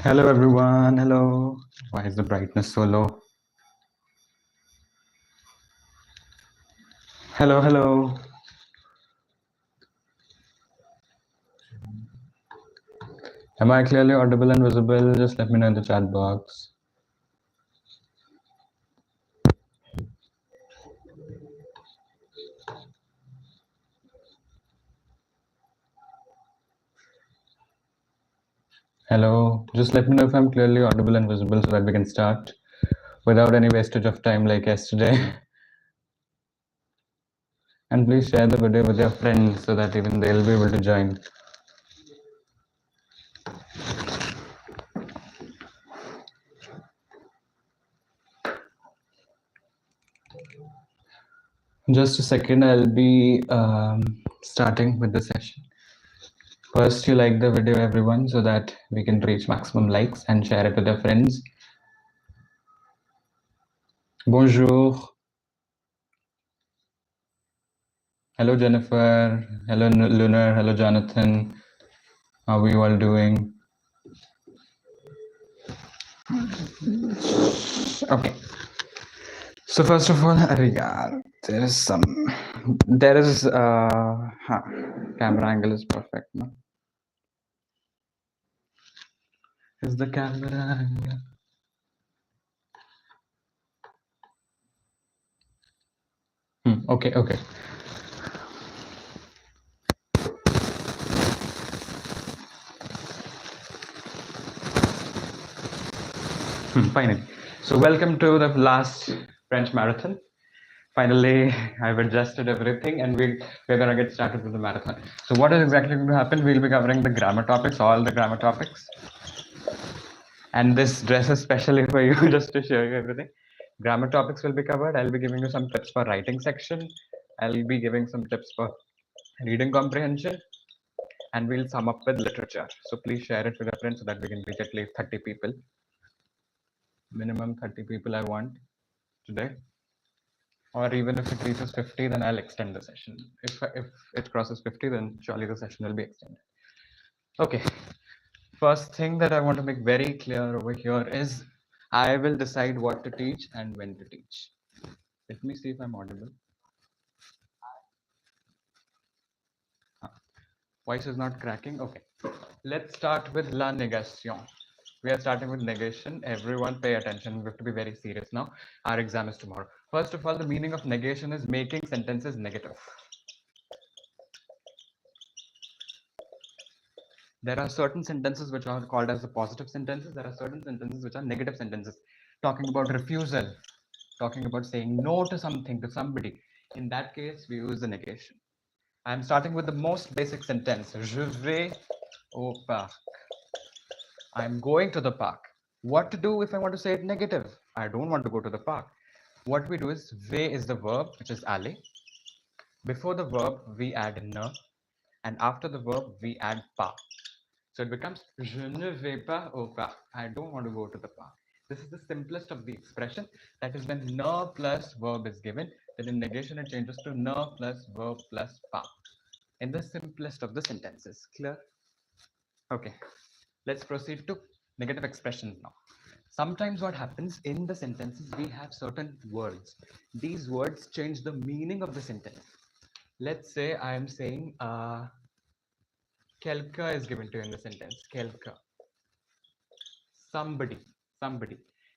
Hello everyone, hello. Why is the brightness so low? Hello, hello. Am I clearly audible and visible? Just let me know in the chat box. Hello, just let me know if I'm clearly audible and visible so that we can start without any wastage of time like yesterday. And please share the video with your friends so that even they'll be able to join. Just a second, I'll be starting with the session. First, you like the video, everyone, so that we can reach maximum likes and share it with your friends. Bonjour. Hello, Jennifer. Hello, Lunar. Hello, Jonathan. How are you all doing? Okay. So first of all, there is camera angle is perfect, no? Is the camera angle? Okay. Finally. So welcome to the last French marathon. Finally, I've adjusted everything and we're gonna get started with the marathon. So what is exactly going to happen? We'll be covering the grammar topics, all the grammar topics. And this dress is specially for you, just to show you everything. Grammar topics will be covered. I'll be giving you some tips for writing section. I'll be giving some tips for reading comprehension. And we'll sum up with literature. So please share it with your friends so that we can reach at least 30 people. Minimum 30 people I want today. Or even if it reaches 50, then I'll extend the session. If it crosses 50, then surely the session will be extended. Okay. First thing that I want to make very clear over here is I will decide what to teach and when to teach. Let me see if I'm audible. Voice is not cracking. Okay. Let's start with la négation. We are starting with negation. Everyone pay attention. We have to be very serious now. Our exam is tomorrow. First of all, the meaning of negation is making sentences negative. There are certain sentences which are called as the positive sentences. There are certain sentences which are negative sentences. Talking about refusal, talking about saying no to something, to somebody. In that case, we use the negation. I'm starting with the most basic sentence. Je vais au parc. I'm going to the park. What to do if I want to say it negative? I don't want to go to the park. What we do is, vais is the verb, which is aller. Before the verb, we add ne. And after the verb, we add pas. So it becomes, je ne vais pas au parc. I don't want to go to the park. This is the simplest of the expression. That is when ne plus verb is given. Then in negation, it changes to ne plus verb plus pas. In the simplest of the sentences. Clear? Okay. Let's proceed to negative expressions now. Sometimes what happens in the sentences, we have certain words. These words change the meaning of the sentence. Let's say I am saying quelqu'un is given to you in the sentence. Quelqu'un. Somebody.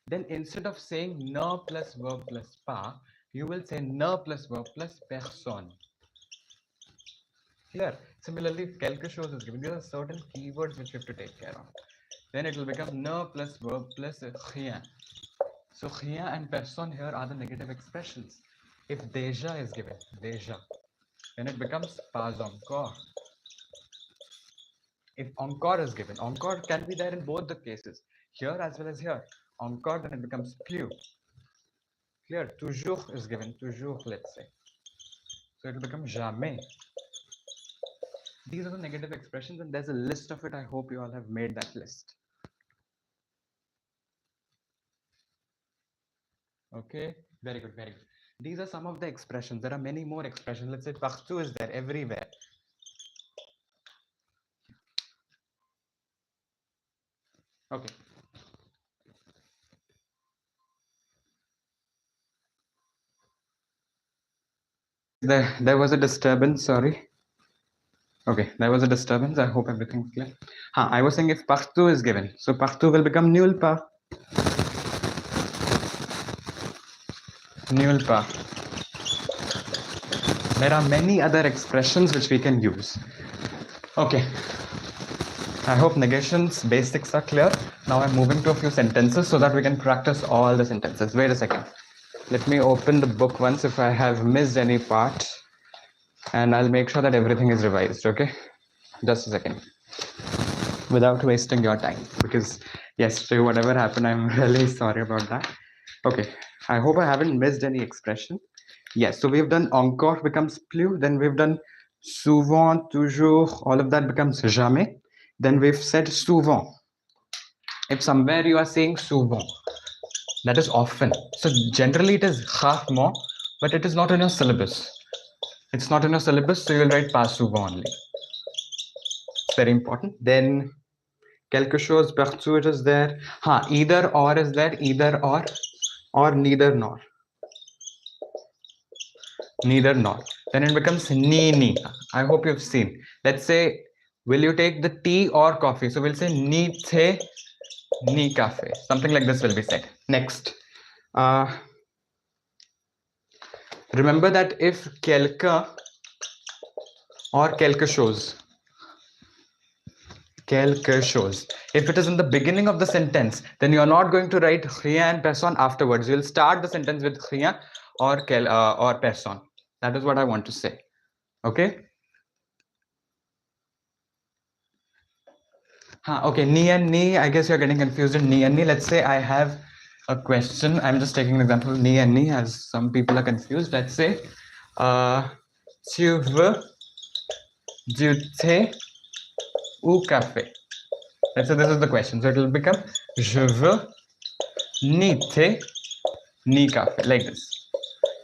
Then instead of saying ne plus verb plus pas, you will say ne plus verb plus personne. Clear? Similarly, if quelque chose is given, there are certain keywords which you have to take care of. Then it will become ne plus verb plus rien. So rien and personne here are the negative expressions. If déjà is given, déjà, then it becomes pas encore. If encore is given, encore can be there in both the cases, here as well as here. Encore, then it becomes plus. Clear? Toujours is given, toujours, let's say. So it will become jamais. These are the negative expressions, and there's a list of it. I hope you all have made that list. Okay, very good, very good. These are some of the expressions. There are many more expressions. Let's say partout is there, everywhere. Okay, there was a disturbance. Sorry. Okay, there was a disturbance. I hope everything's clear. I was saying if partout is given, so partout will become nulle part. Nulle part. There are many other expressions which we can use. Okay. I hope negations basics are clear. Now I'm moving to a few sentences so that we can practice all the sentences. Wait a second. Let me open the book once if I have missed any part, and I'll make sure that everything is revised. Okay, just a second, without wasting your time, because yesterday whatever happened, I'm really sorry about that. Okay, I hope I haven't missed any expression. Yes, so we've done encore becomes plus, then we've done souvent, toujours, all of that becomes jamais. Then we've said souvent. If somewhere you are saying souvent, that is often. So generally it is rarement, but it is not in your syllabus. It's not in your syllabus, so you will write pas souvent only. It's very important. Then quelque chose, partout it is there. Either or is there, either or neither nor. Neither nor. Then it becomes ni. I hope you've seen. Let's say, will you take the tea or coffee? So we'll say ni the, ni cafe. Something like this will be said. Next. Remember that if quelqu'un or quelque chose, if it is in the beginning of the sentence, then you are not going to write rien and personne afterwards. You will start the sentence with rien or personne. That is what I want to say. Okay. Okay, ni and ni, I guess you're getting confused in ni and ni. Let's say I have a question. I'm just taking an example of ni and ni as some people are confused. Let's say, tu veux du thé ou café? Let's say this is the question. So it will become, je veux ni thé ni café, like this.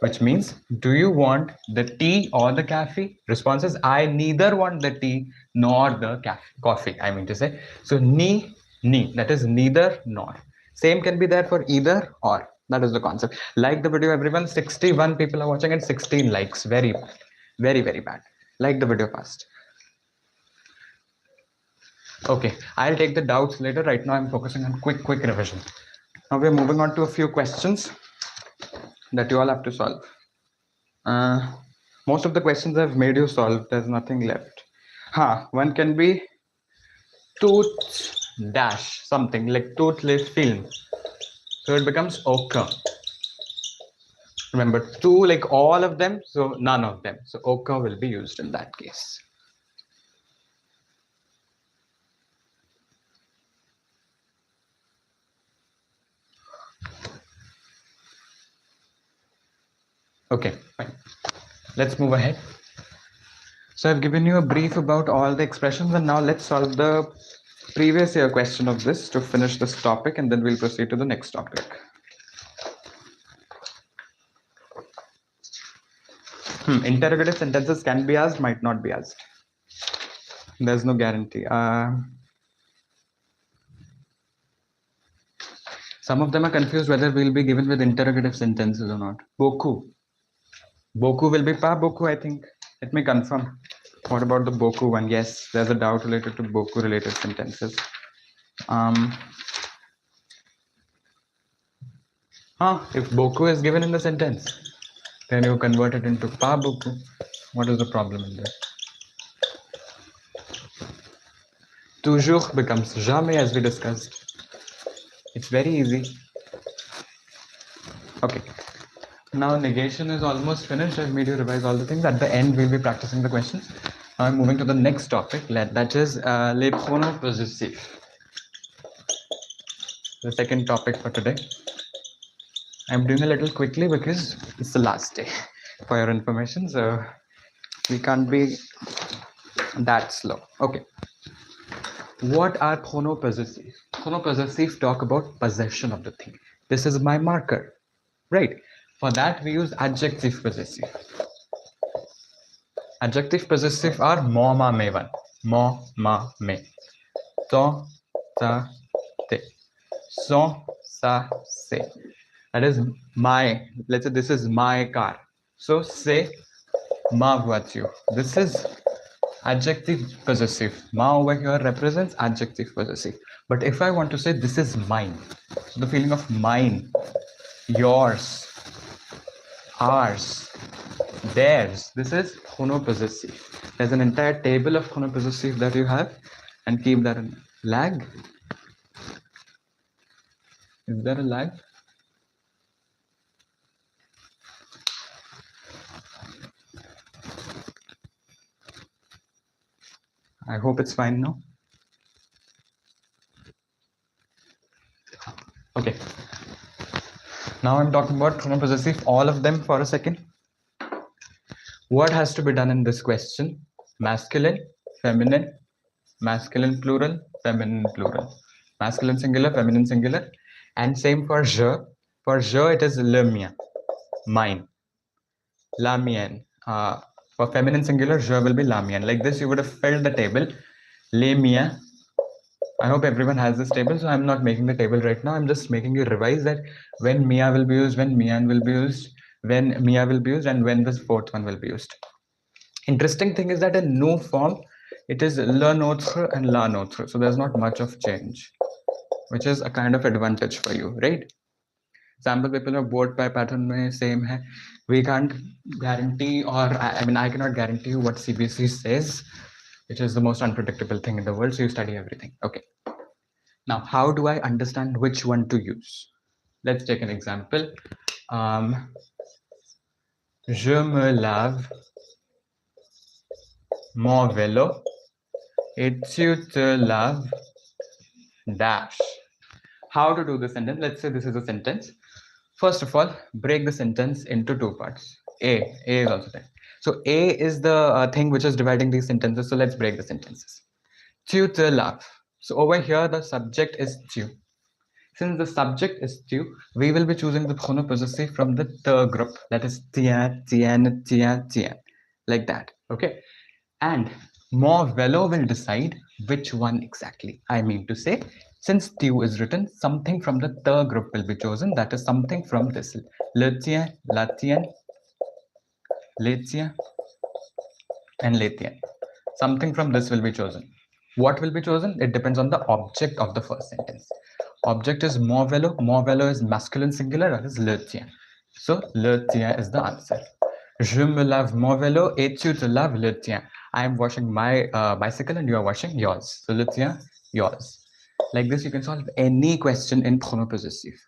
Which means, do you want the tea or the coffee? Response is, I neither want the tea nor the coffee, I mean to say. So ni, that is neither nor. Same can be there for either or. That is the concept. Like the video, everyone. 61 people are watching and 16 likes. Very bad. Very, very bad. Like the video fast. Okay, I'll take the doubts later. Right now, I'm focusing on quick revision. Now we're moving on to a few questions that you all have to solve. Most of the questions I've made you solve. There's nothing left. One can be tooth dash something like tooth lift film. So it becomes ochre. Remember, two like all of them, so none of them. So ochre will be used in that case. Okay, fine. Let's move ahead. So I've given you a brief about all the expressions, and now let's solve the previous year question of this to finish this topic, and then we'll proceed to the next topic. Interrogative sentences can be asked, might not be asked. There's no guarantee. Some of them are confused whether we'll be given with interrogative sentences or not. Beaucoup. Beaucoup will be pas beaucoup, I think. Let me confirm. What about the beaucoup one? Yes, there's a doubt related to beaucoup related sentences. If beaucoup is given in the sentence, then you convert it into pas beaucoup. What is the problem in this? Toujours becomes jamais, as we discussed. It's very easy. Okay. Now negation is almost finished. I've made you revise all the things. At the end, we'll be practicing the questions. Now I'm moving to the next topic. That is les pronoms possessifs. The second topic for today. I'm doing a little quickly because it's the last day for your information. So we can't be that slow. Okay. What are pronoms possessifs? Pronoms possessifs talk about possession of the thing. This is my marker, right? For that, we use adjective possessive. Adjective possessive are mo, ma, me one. Mo, ma, me. To, ta, te. So, sa, se. That is my, let's say this is my car. So, say, Ma voiture. This is adjective possessive. Ma over here represents adjective possessive. But if I want to say this is mine, so the feeling of mine, yours, ours, theirs, this is chronopossessive. There's an entire table of chronopossessive that you have, and keep that in lag. Is there a lag? I hope it's fine now. Okay. Now I'm talking about chronopossessive, all of them for a second. What has to be done in this question? Masculine, feminine, masculine plural, feminine plural, masculine singular, feminine singular, and same for je. For je, it is le mien, mine, la mienne. For feminine singular, je will be la mienne. Like this, you would have filled the table. Les miens. I hope everyone has this table, so I'm not making the table right now. I'm just making you revise that when mia will be used, when mian will be used, when mia will be used, and when this fourth one will be used. Interesting thing is that in no form, it is le notre and la notre. So there's not much of change, which is a kind of advantage for you, right? Sample people of board by pattern mein same hai. We can't guarantee, or I mean, I cannot guarantee you what CBSE says, which is the most unpredictable thing in the world. So you study everything. Okay. Now, how do I understand which one to use? Let's take an example. Je me lave mon vélo et tu te laves dash. How to do the sentence? Let's say this is a sentence. First of all, break the sentence into two parts. A is also there. So A is the thing which is dividing these sentences. So let's break the sentences. Tu te laves. So over here, the subject is tu. Since the subject is tu, we will be choosing the chronopossessive from the te group. That is tien, tien, tien, tien. Like that. Okay. And mon vélo will decide which one exactly. I mean to say, since tu is written, something from the te group will be chosen. That is something from this. Le tien, la tienne, les tiens, and les tiennes. Something from this will be chosen. What will be chosen? It depends on the object of the first sentence. Object is mon vélo. Mon vélo is masculine singular. That is le tien. So le tien is the answer. Je me lave mon vélo et tu te laves le tien. I am washing my bicycle and you are washing yours. So le tien, yours. Like this, you can solve any question in chronopossessive.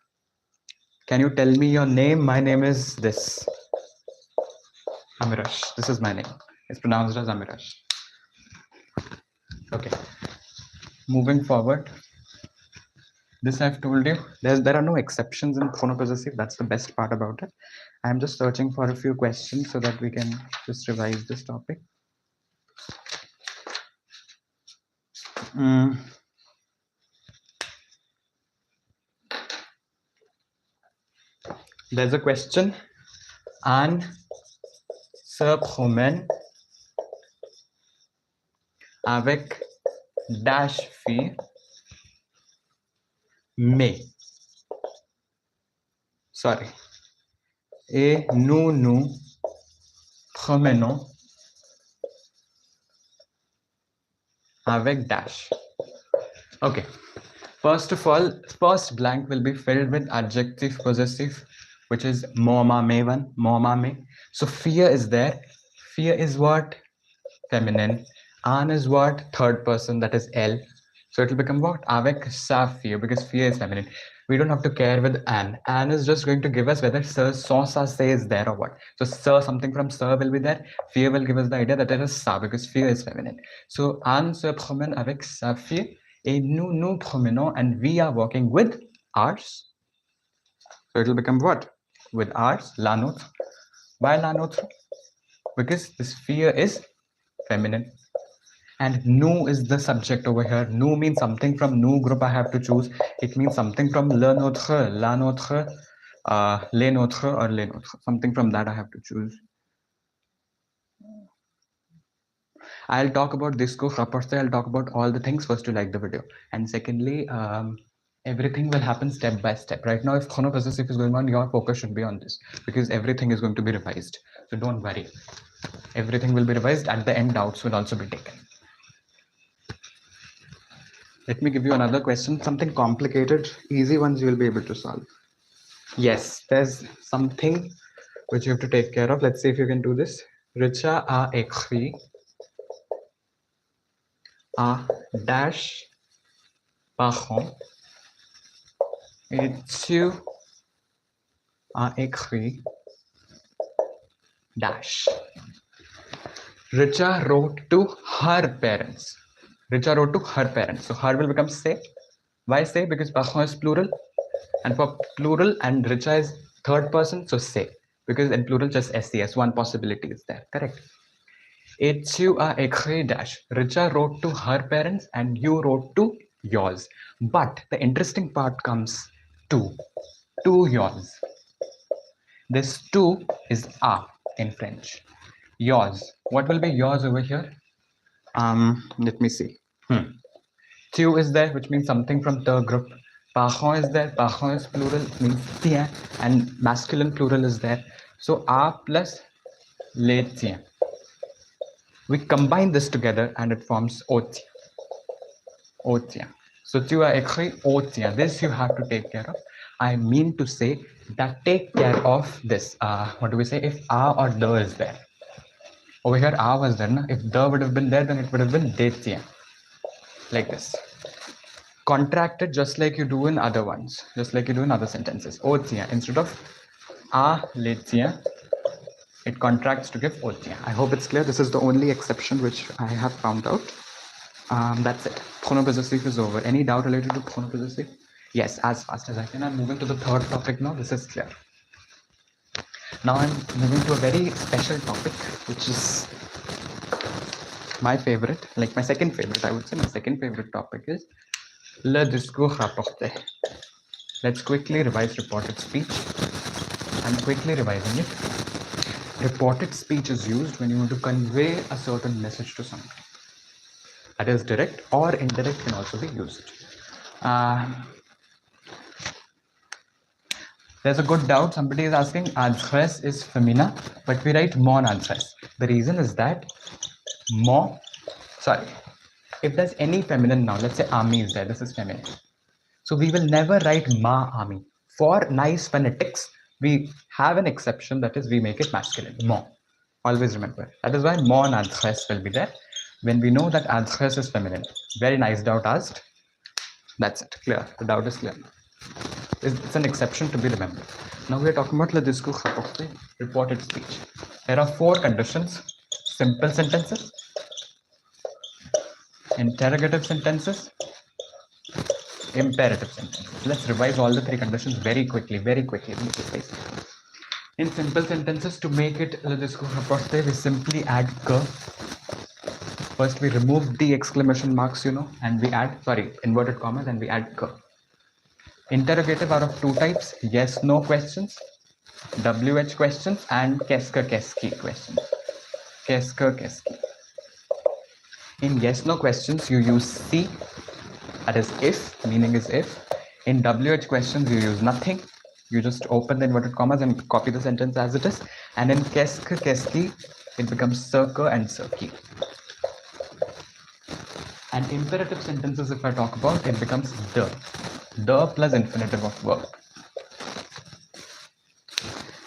Can you tell me your name? My name is this. Amirash. This is my name. It's pronounced as Amirash. Okay. Moving forward. This I've told you. There are no exceptions in chronopossessive. That's the best part about it. I'm just searching for a few questions so that we can just revise this topic. There's a question. Anne se promène avec dash fille, mais. Sorry. Et nous nous promenons avec dash. Okay. First of all, first blank will be filled with adjective possessive, which is moma me one, moma me. So fear is there. Fear is what? Feminine. An is what? Third person, that is L. So it will become what? Avec sa fear, because fear is feminine. We don't have to care with an. An is just going to give us whether sir, son, sa, say is there or what. So sir, something from sir will be there. Fear will give us the idea that it is sa, because fear is feminine. So Anne se promène avec sa fille et nous nous promenons, and we are working with ours. So it will become what? With ours, la nôtre. Why la nôtre? Because this fear is feminine. And nous is the subject over here. Nous means something from nous group I have to choose. It means something from le notre, la notre, les notre, or les notre. Something from that I have to choose. I'll talk about this course properly. I'll talk about all the things first to like the video. And secondly, everything will happen step by step. Right now, if chronopossessive is going on, your focus should be on this because everything is going to be revised. So don't worry. Everything will be revised. At the end, doubts will also be taken. Let me give you another question, something complicated. Easy ones you will be able to solve. Yes, there's something which you have to take care of. Let's see if you can do this. Richa a écrit a dash parent et tu a écrit dash. Richa wrote to her parents. Richa wrote to her parents. So her will become say. Why say? Because parent is plural. And for plural and Richa is third person, so say. Because in plural just SCS, one possibility is there. Correct. Et you a écrit dash. Richa wrote to her parents and you wrote to yours. But the interesting part comes to yours. This to is a in French. Yours. What will be yours over here? Let me see. Tu is there, which means something from the group. Parent is there. Parent is plural, means tien, and masculine plural is there. So a plus les tiens. We combine this together and it forms au tien. Au tien. So tu as écrit au tien. This you have to take care of. I mean to say that take care of this. What do we say? If a or the is there. Over here a was there. Na? If the would have been there, then it would have been des tiens. Like this. Contracted just like you do in other ones, just like you do in other sentences. Au tien. Instead of a les tiens, it contracts to give au tien. I hope it's clear. This is the only exception which I have found out. That's it. Pronom possessive is over. Any doubt related to pronom possessive? Yes, as fast as I can. I'm moving to the third topic now. This is clear. Now I'm moving to a very special topic, which is my favorite, like my second favorite, I would say. My second favorite topic is le discours rapporté. Let's quickly revise reported speech. I'm quickly revising it. Reported speech is used when you want to convey a certain message to someone. That is direct or indirect can also be used. There's a good doubt. Somebody is asking adresse is femina, but we write mon adresse. The reason is that if there's any feminine noun, let's say army is there, this is feminine. So we will never write ma army. For nice phonetics, we have an exception, that is we make it masculine, mon. Always remember. That is why mon adresse will be there. When we know that adresse is feminine. Very nice doubt asked. That's it, clear. The doubt is clear. It's an exception to be remembered. Now we are talking about le discours rapporté, reported speech. There are 4 conditions: simple sentences, interrogative sentences, imperative sentences. Let's revise all the 3 conditions very quickly. In simple sentences, to make it le discours rapporté, we simply add que. First we remove the exclamation marks, and we add, inverted commas, and we add que. Interrogative are of 2 types: yes, no questions, WH questions, and qu'est-ce qui questions. Qu'est-ce qui. In yes, no questions, you use si, that is if, meaning is if. In WH questions, you use nothing. You just open the inverted commas and copy the sentence as it is. And in qu'est-ce qui, it becomes ce que and ce qui. And imperative sentences, if I talk about, it becomes the plus infinitive of verb.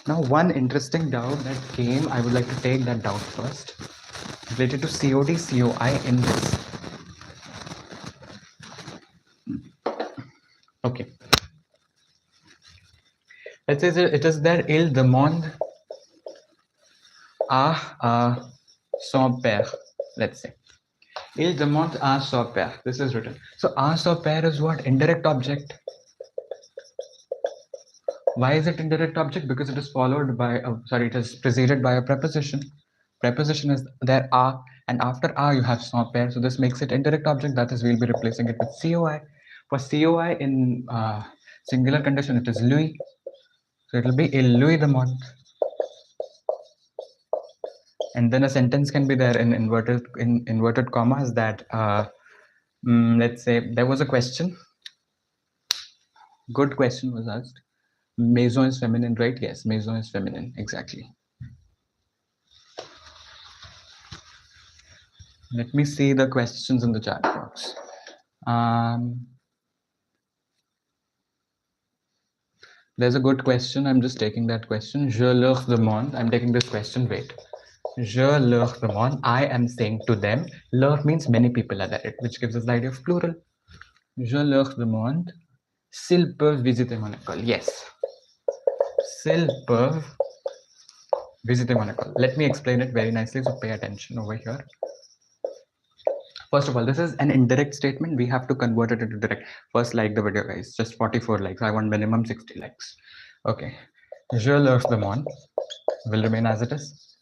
Now, one interesting doubt that came, I would like to take that doubt first, related to COD, COI in this. Okay. Let's say it is there, il demande à son père, let's say. Il demande à son père. This is written. So, à son père is what? Indirect object. Why is it indirect object? Because it is followed by, it is preceded by a preposition. Preposition is there a, and after a you have son père. So this makes it indirect object. That is, we'll be replacing it with COI. For COI in singular condition, it is lui. So it will be il lui demande. And then a sentence can be there in inverted commas that let's say there was a question. Good question was asked. Maison is feminine, right? Yes, maison is feminine, exactly. Let me see the questions in the chat box. There's a good question. I'm just taking that question. Je leur demande. I'm taking this question. Wait. Je leur demande. I am saying to them. Leur means many people are there, which gives us the idea of plural. Je leur demande s'ils peuvent visiter mon école. Yes. S'ils peuvent visiter mon école. Let me explain it very nicely, so pay attention over here. First of all, this is an indirect statement. We have to convert it into direct. First, like the video, guys. Just 44 likes. I want minimum 60 likes. Okay. Je leur demande will remain as it is.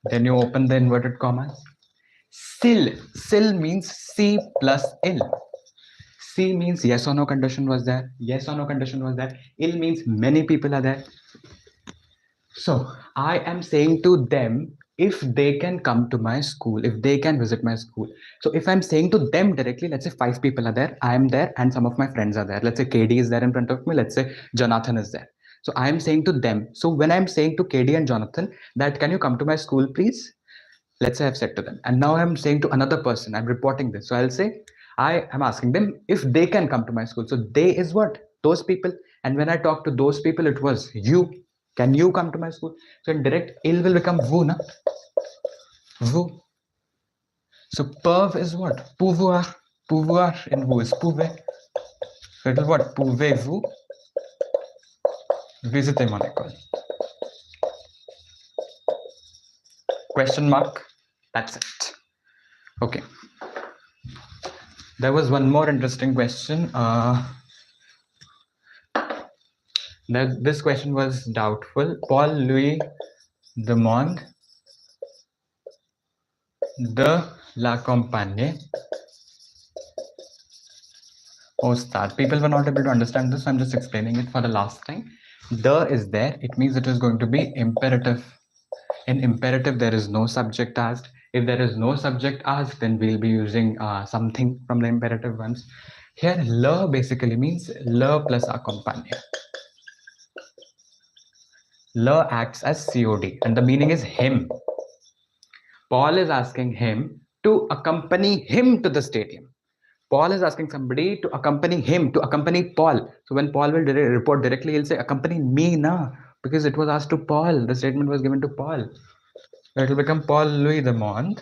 Then you open the inverted commas. S'il means C plus il. C means yes or no condition was there. Yes or no condition was there. Il means many people are there. So I am saying to them, if they can come to my school, if they can visit my school. So if I'm saying to them directly, let's say 5 people are there, I am there, and some of my friends are there. Let's say KD is there in front of me. Let's say Jonathan is there. So I am saying to them. So when I'm saying to KD and Jonathan that, can you come to my school, please? Let's say I've said to them. And now I'm saying to another person, I'm reporting this. So I'll say, I am asking them if they can come to my school. So they is what? Those people. And when I talk to those people, it was you. Can you come to my school? So in direct, il will become vous, na? Vous. So peuvent is what? Pouvoir. Pouvoir in vous is pouvez. So it is what? Pouvez-vous visiter mon école? Question mark. That's it. Okay. There was one more interesting question. This question was doubtful. Paul lui demande de l'accompagner au stade. People were not able to understand this, so I'm just explaining it for the last time. The is there. It means it is going to be imperative. In imperative, there is no subject asked. If there is no subject asked, then we'll be using something from the imperative ones. Here, le basically means le plus accompagner. Le acts as COD, and the meaning is him. Paul is asking him to accompany him to the stadium. Paul is asking somebody to accompany him, to accompany Paul. So when Paul will report directly, he'll say, accompany me, na, because it was asked to Paul. The statement was given to Paul. So it will become Paul lui demande,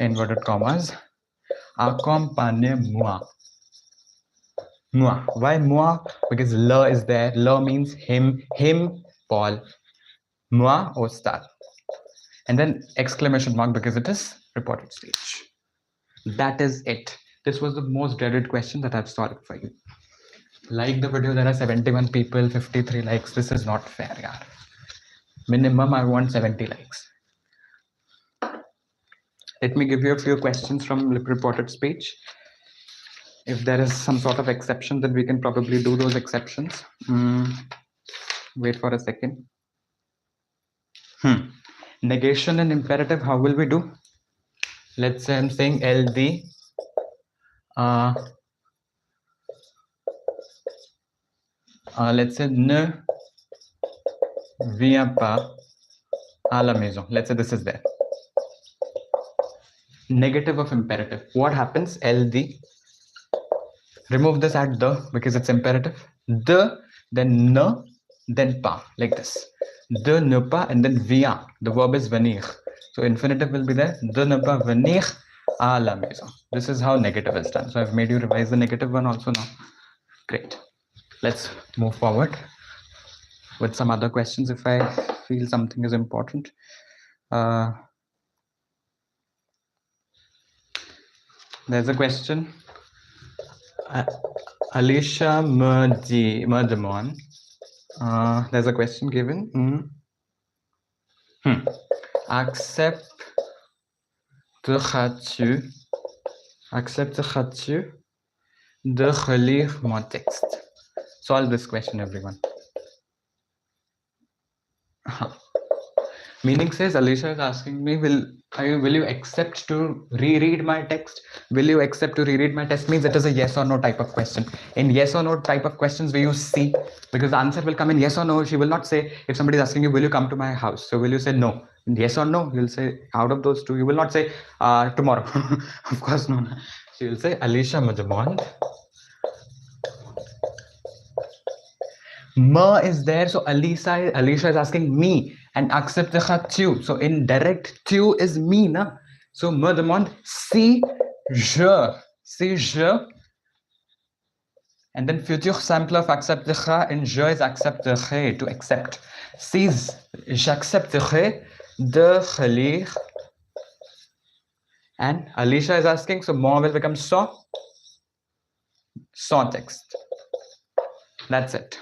inverted commas, accompagnez-moi. Moi. Why moi? Because le is there. Le means him, Paul. Moi au stade. And then exclamation mark because it is reported speech. That is it. This was the most dreaded question that I've solved for you. Like the video, there are 71 people, 53 likes. This is not fair, yaar. Minimum, I want 70 likes. Let me give you a few questions from reported speech. If there is some sort of exception, then we can probably do those exceptions. Wait for a second. Negation and imperative, how will we do? Let's say I'm saying LD. Let's say ne vient pas à la maison. Let's say this is there. Negative of imperative. What happens? LD. Remove this at the because it's imperative. The, then ne, then pas, like this. De ne pas, and then vient. The verb is venir. So infinitive will be there. De ne pas venir à la maison. This is how negative is done. So I've made you revise the negative one also now. Great. Let's move forward with some other questions if I feel something is important. There's a question. Alicia me demande. There's a question given. Accepteras-tu de relire mon texte? Solve this question, everyone. Meaning says Alicia is asking me, will you accept to reread my text? Will you accept to reread my text? Means it is a yes or no type of question. In yes or no type of questions, we use C because the answer will come in yes or no. She will not say, if somebody is asking you, will you come to my house? So will you say no? Yes or no, you'll say out of those two. You will not say tomorrow. Of course, no. So you'll say Alicia Mujamond. Ma is there, so Alicia is asking me, and accept the tu. So in direct tu is me, na. So me demande si je, and then future simple of accepterai in je is accepterai, to accept. Si j'accepterai de relire, and Alicia is asking, so more will become sans text. That's it.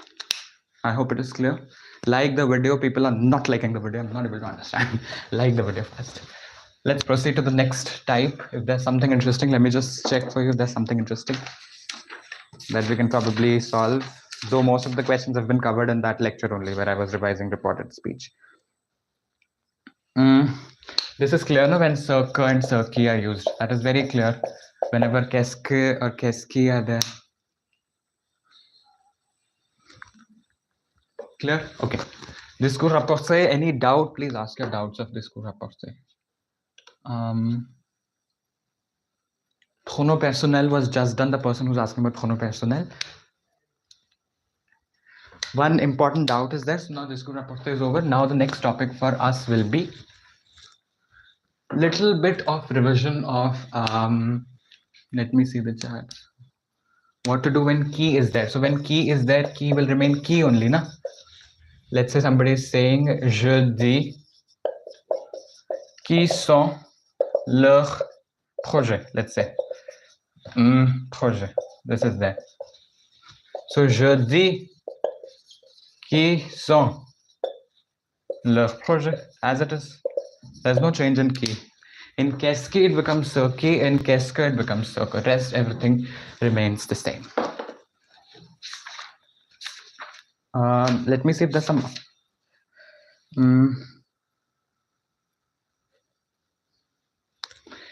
I hope it is clear. Like the video. People are not liking the video. I'm not able to understand. Like the video first. Let's proceed to the next type. If there's something interesting, let me just check for you if there's something interesting that we can probably solve. Though most of the questions have been covered in that lecture only, where I was revising reported speech. This is clear now when circa and circi are used. That is very clear. Whenever qu'est-ce or qu'est-ce qui are there. Clear? Okay. Discours rapporté. Any doubt? Please ask your doubts of discours rapporté. Pronom personnel was just done. The person who's asking about pronom personnel. One important doubt is this. Now discours rapporté is over. Now the next topic for us will be little bit of revision of let me see the chart. What to do when key is there. So when key is there, key will remain key only, na? Let's say somebody is saying je dis qui sont leurs projets. Let's say projet. This is there. So je dis qui sont leurs projets as it is. There's no change in key. In qu'est-ce it becomes circi, in qu'est-ce it becomes circle. Rest everything remains the same. Let me see if there's some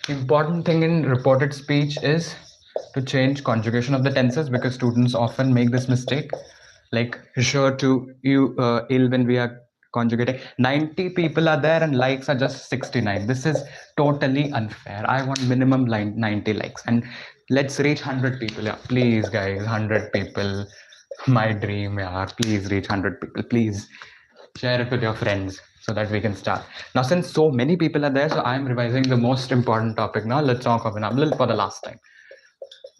important thing in reported speech is to change conjugation of the tenses, because students often make this mistake, like sure to you ill when we are conjugating. 90 people are there and likes are just 69. This is totally unfair. I want minimum 90 likes, and let's reach 100 people. Yeah, please guys, 100 people. My dream, yeah. Please reach 100 people. Please share it with your friends so that we can start. Now, since so many people are there, so I'm revising the most important topic now. Let's talk of enable for the last time.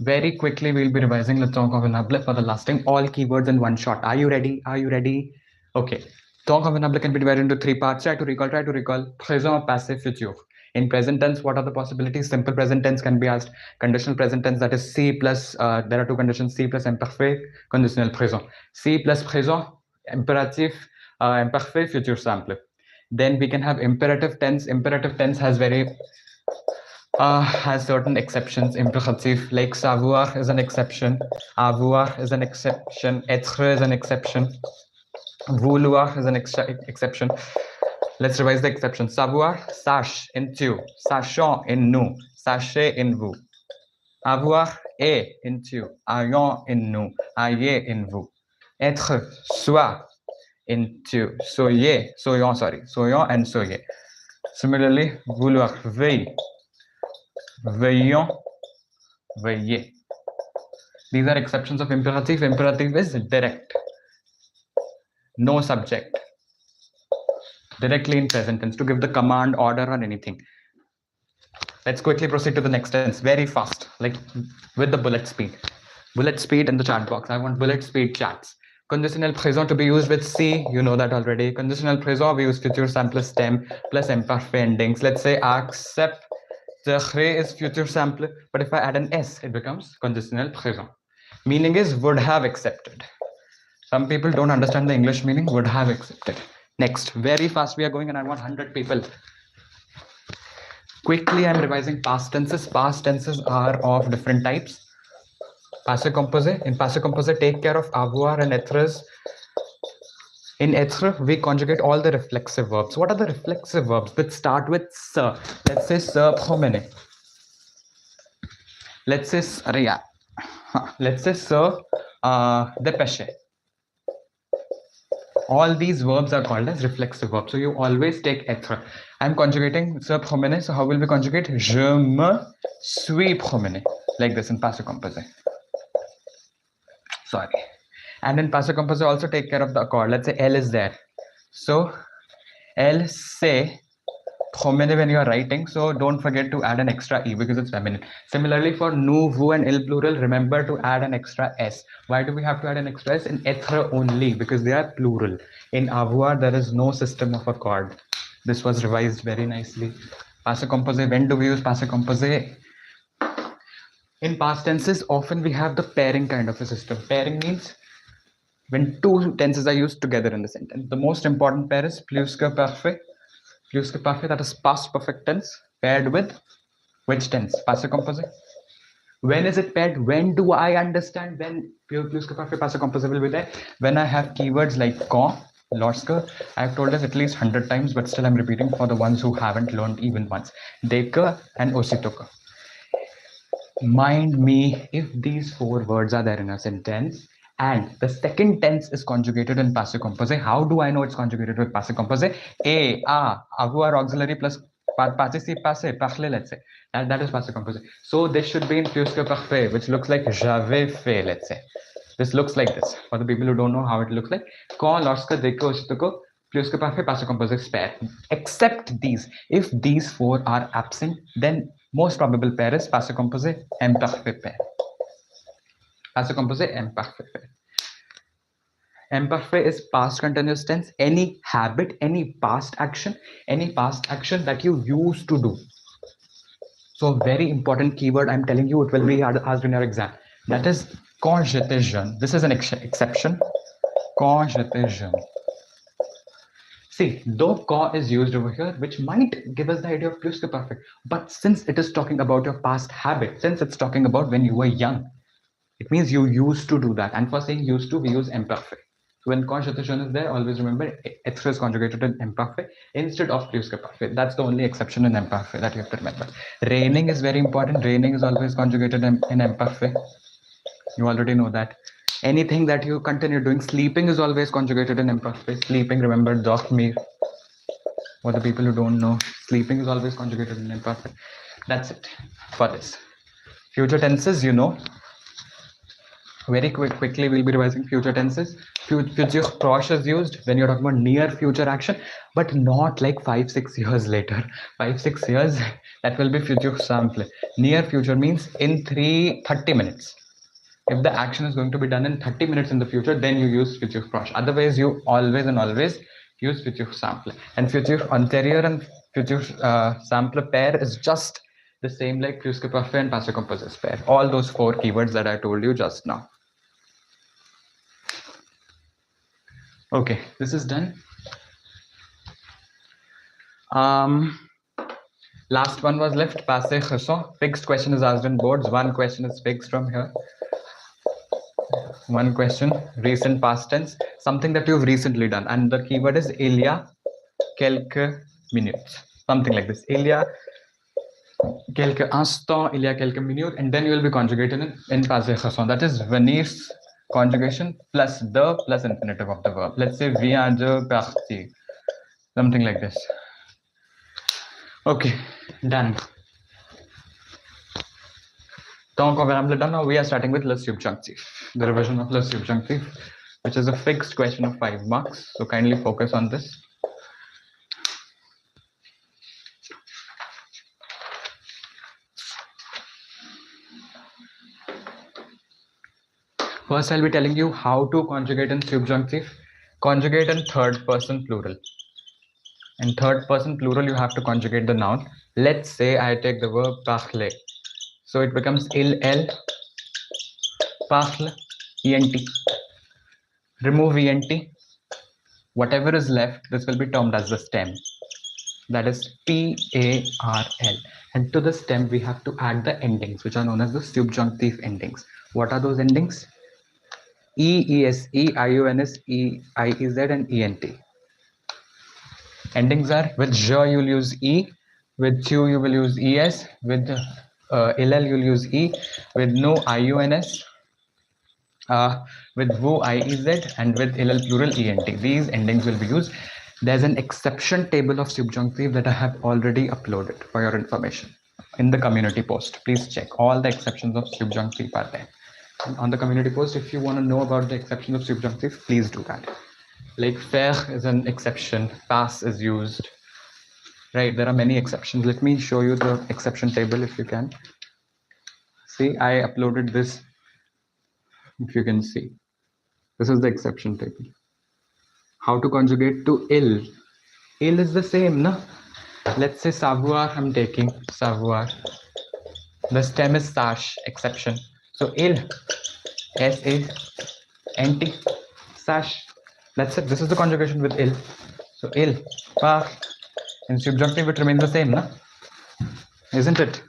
Very quickly, we'll be revising let's talk of enable for the last time. All keywords in one shot. Are you ready? Are you ready? Okay. Talk of enable can be divided into three parts. Try to recall. Présent, passive, future. In present tense, what are the possibilities? Simple present tense can be asked. Conditional present tense, that is C plus, there are two conditions, C plus imperfect, conditional présent. C plus présent, imperative, imperfect, future simple. Then we can have imperative tense. Imperative tense has has certain exceptions. Imperative, like savoir is an exception, avoir is an exception, être is an exception, vouloir is an exception. Let's revise the exception. Savoir, sache in tu, sachant in nous, sachez in vous. Avoir est in tu, ayant in nous, ayez in vous. Être, soit in tu, soyez, soyons and soyez. Similarly, vouloir, veille, veillons, veillez. These are exceptions of imperative. Imperative is direct, no subject, directly in present tense to give the command, order, or anything. Let's quickly proceed to the next tense very fast, like with the bullet speed. Bullet speed in the chat box. I want bullet speed chats. Conditional présent to be used with C, you know that already. Conditional présent, we use future simple stem plus imperfect endings. Let's say accept the is future simple, but if I add an S, it becomes conditional présent. Meaning is would have accepted. Some people don't understand the English meaning, would have accepted. Next, very fast we are going, and I want 100 people. Quickly, I'm revising past tenses. Past tenses are of different types. Passé composé. In passé composé, take care of avoir and être. In être, we conjugate all the reflexive verbs. What are the reflexive verbs that start with se? Let's say se promener. Let's say se dépêcher. All these verbs are called as reflexive verbs. So you always take être. I'm conjugating se promener. So how will we conjugate? Je me suis promené. Like this in passé composé. Sorry. And in passé composé also take care of the accord. Let's say elle is there. So elle s'est promené when you are writing. So don't forget to add an extra e because it's feminine. Similarly for nous, vous and il plural, remember to add an extra s. Why do we have to add an extra s? In être only because they are plural. In avoir there is no system of accord. This was revised very nicely. Passé composé, when do we use passé composé? In past tenses, often we have the pairing kind of a system. Pairing means when two tenses are used together in the sentence. The most important pair is plus que parfait. Plus que parfait, that is past perfect tense paired with which tense? Passé composé. When is it paired? When do I understand when plus que parfait passé composé will be there? When I have keywords like quand, lorsque. I've told us at least 100 times, but still I'm repeating for the ones who haven't learned even once. Dès que and aussitôt que. Mind me if these four words are there in a sentence and the second tense is conjugated in passive composé. How do I know it's conjugated with passive composé? A, avoir auxiliary plus participe passé, parler, let's say. That is passive composé. So this should be in plus que parfait, which looks like j'avais fait, let's say. This looks like this. For the people who don't know how it looks like, quand, lorsque, dès que, aussitôt que, plus que parfait, passive composé pair. Except these. If these four are absent, then most probable pair is passé composé imparfait pair. Passé composé imparfait pair. Imparfait is past continuous tense. Any habit, any past action that you used to do. So very important keyword I'm telling you, it will be asked in your exam. That is quand j'étais jeune. This is an exception. Quand j'étais jeune. See, though quand is used over here, which might give us the idea of plus que perfect, but since it is talking about your past habit, since it's talking about when you were young, it means you used to do that. And for saying used to, we use imperfect. So when quand j'étais jeune is there, always remember être is conjugated in imperfect instead of plus que perfect. That's the only exception in imperfect that you have to remember. Raining is very important. Raining is always conjugated in imperfect. You already know that. Anything that you continue doing, sleeping is always conjugated in imperfect. Sleeping, remember, dormir. For the people who don't know, sleeping is always conjugated in imperfect. That's it for this. Future tenses, you know. Very quickly, we'll be revising future tenses. Future proche is used when you're talking about near future action, but not like 5-6 years later. 5-6 years, that will be future simple. Near future means in 30 minutes. If the action is going to be done in 30 minutes in the future, then you use future proche. Otherwise, you always use future simple. And future antérieur and future simple pair is just the same like plus que parfait and passé composé pair. All those four keywords that I told you just now. Okay, this is done. Last one was left, passé récent. Fixed question is asked in boards. One question is fixed from here. One question, recent past tense, something that you've recently done. And the keyword is il y a quelques minutes. Something like this. Il y a quelques instants, il y a quelques minutes, and then you will be conjugated in passé récent. That is venir's conjugation plus the plus infinitive of the verb. Let's say vient de partir. Something like this. Okay, done. Donc, now we are starting with le subjunctif, the revision of le subjunctif, which is a fixed question of 5 marks. So kindly focus on this. First, I'll be telling you how to conjugate in subjunctive. Conjugate in third person plural. In third person plural, you have to conjugate the noun. Let's say I take the verb parler. So it becomes il, elle, parle, ent. Remove ent. Whatever is left, this will be termed as the stem. That is P-A-R-L. And to the stem, we have to add the endings, which are known as the subjunctive endings. What are those endings? E, es, e, ions, e, iez, and ent. Endings are with je you'll use e, with tu you will use es, with ill you'll use e, with no ions with wu IEZ and with ill plural ENT. These endings will be used. There's an exception table of subjunctive that I have already uploaded for your information in the community post. Please check. All the exceptions of subjunctive are there. On the community post, if you want to know about the exceptions of subjunctive, please do that. Like faire is an exception, pass is used, right? There are many exceptions. Let me show you the exception table if you can. See, I uploaded this, if you can see. This is the exception table. How to conjugate to ill. Ill is the same, no? Let's say savoir, I'm taking savoir. The stem is sash, exception. So ill, S-A-N-T, sash. That's it. This is the conjugation with ill. So ill, par. In subjunctive, it remains the same, no? Isn't it?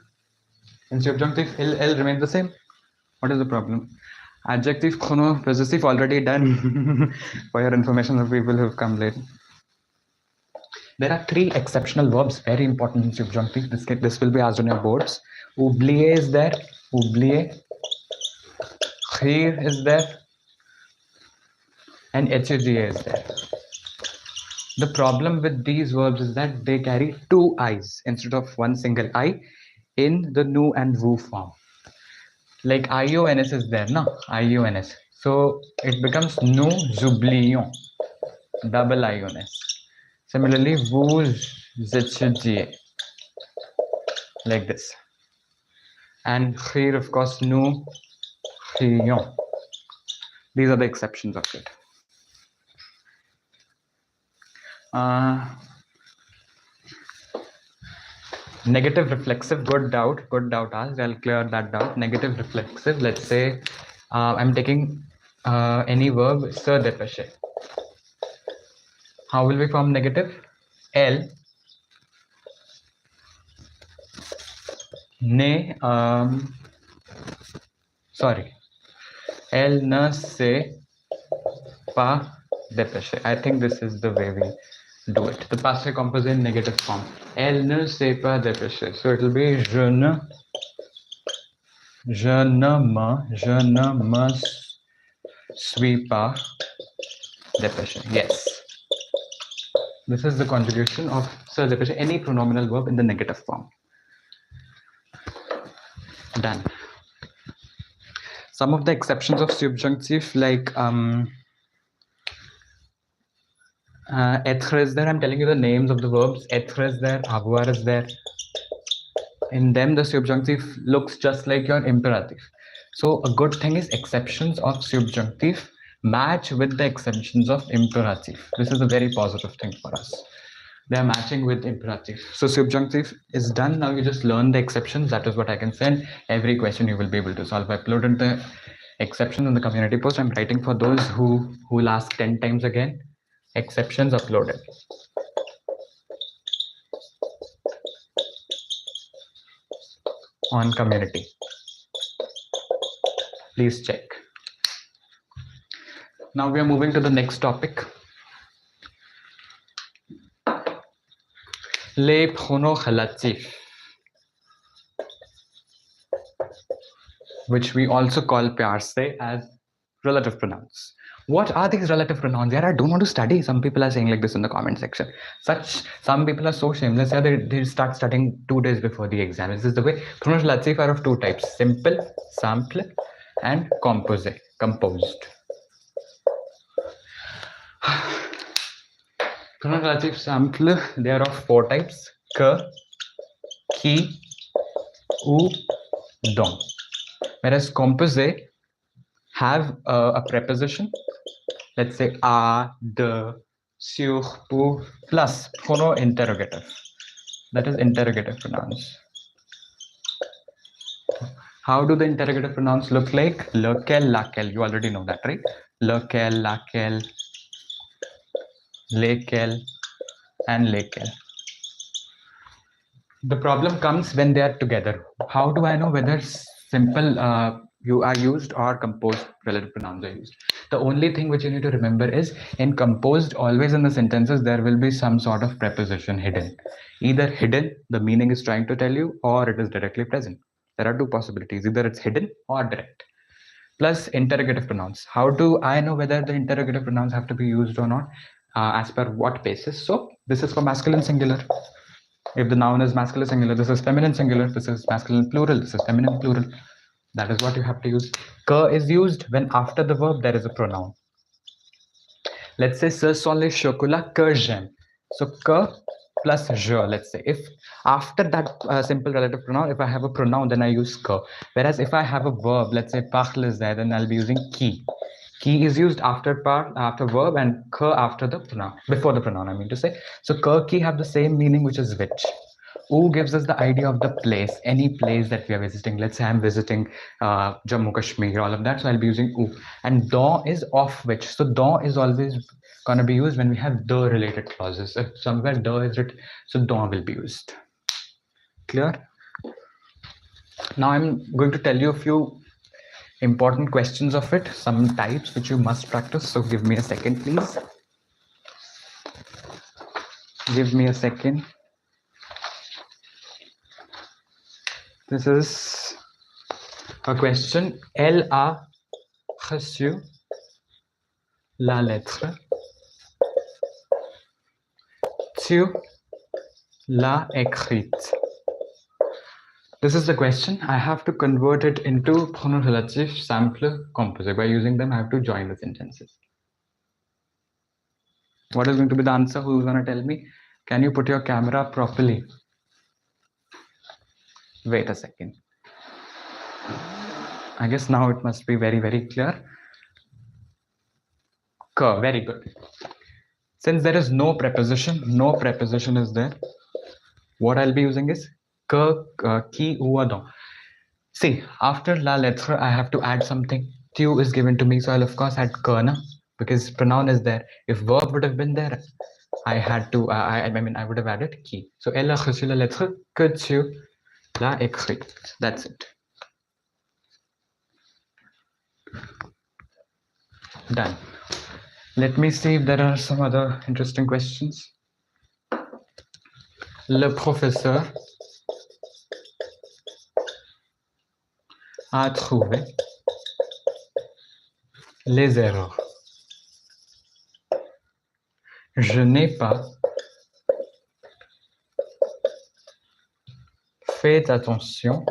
In subjunctive, ill remains the same. What is the problem? Adjective, chrono, possessive already done. For your information of people who have come late. There are 3 exceptional verbs, very important in subjunctive. This will be asked on your boards. Oublier is there. Oublier. Khir is there. And étudier is there. The problem with these verbs is that they carry 2 I's instead of one single I in the nu and vu form. Like IONS is there, no? IONS. So it becomes nous oublions. Double IONS. Similarly, vous étudiez. Like this. And khir, of course, nous rions. These are the exceptions of it. Negative reflexive, good doubt asked. I'll clear that doubt. Negative reflexive, let's say I'm taking any verb se dépêcher. How will we form negative? Elle ne elle ne s'est pas dépêcher. I think this is the way we do it. The passé composé in negative form. Elle ne s'est pas dépêcher. So it will be je ne me suis pas dépêché. Yes. This is the conjugation of se dépêcher, any pronominal verb in the negative form. Done. Some of the exceptions of subjunctive, like être is there. I'm telling you the names of the verbs. Être is there, avoir is there. In them, the subjunctive looks just like your imperative. So a good thing is exceptions of subjunctive match with the exceptions of imperative. This is a very positive thing for us. They are matching with imperative. So subjunctive is done. Now you just learn the exceptions. That is what I can send. Every question you will be able to solve. I uploaded the exceptions in the community post. I'm writing for those who will ask 10 times again. Exceptions uploaded. On community. Please check. Now we are moving to the next topic. Les pronoms relatifs, which we also call pyar se as relative pronouns. What are these relative pronouns? Yeah, I don't want to study. Some people are saying like this in the comment section. Some people are so shameless. Yeah, they start studying 2 days before the exam. This is the way. Pronouns relatifs are of 2 types: simple, simple, and composite, composed. Pronouns relatifs simple, they are of 4 types: que, qui, ou, dont. Whereas composite have a preposition, let's say a, de, sur, pour, plus pronom interrogative. That is interrogative pronouns. How do the interrogative pronouns look like? Lequel, laquelle. You already know that, right? Lequel, laquelle, lesquels, and lesquels. The problem comes when they are together. How do I know whether simple you are used or composed relative pronouns are used? The only thing which you need to remember is in composed, always in the sentences, there will be some sort of preposition hidden. Either hidden, the meaning is trying to tell you, or it is directly present. There are 2 possibilities. Either it's hidden or direct. plus interrogative pronouns. How do I know whether the interrogative pronouns have to be used or not? As per what basis? So this is for masculine singular. If the noun is masculine singular, this is feminine singular, this is masculine plural, this is feminine plural. That is what you have to use. Que is used when after the verb there is a pronoun. Let's say ce sont les chocolats que j'aime. So que plus je, let's say. If after that simple relative pronoun, if I have a pronoun, then I use que. Whereas if I have a verb, let's say parle is there, then I'll be using qui. Qui is used after verb, and que after the pronoun, before the pronoun, I mean to say. So que, qui have the same meaning, which is which. U gives us the idea of the place, any place that we are visiting. Let's say I'm visiting Jammu Kashmir, all of that. So I'll be using U. And don is of which. So don is always going to be used when we have the related clauses. If somewhere the is written, so don will be used. Clear? Now I'm going to tell you a few important questions of it, some types which you must practice. So give me a second, please. Give me a second. This is a question. Elle a reçu la lettre. Tu l'as écrite. This is the question. I have to convert it into pronom relative, simple, composite. By using them, I have to join the sentences. What is going to be the answer? Who's going to tell me? Can you put your camera properly? Wait a second. I guess now it must be very, very clear. Que, very good. Since there is no preposition is there, what I'll be using is que, qui, ou, don. See, after la lettre, I have to add something. Tu is given to me, so I'll of course add que, na? Because pronoun is there. If verb would have been there, I had to, I would have added qui. So elle a reçu la lettre que tu l'as écrite. That's it. Done. Let me see if there are some other interesting questions. Le professeur a trouvé les erreurs. Je n'ai pas fait attention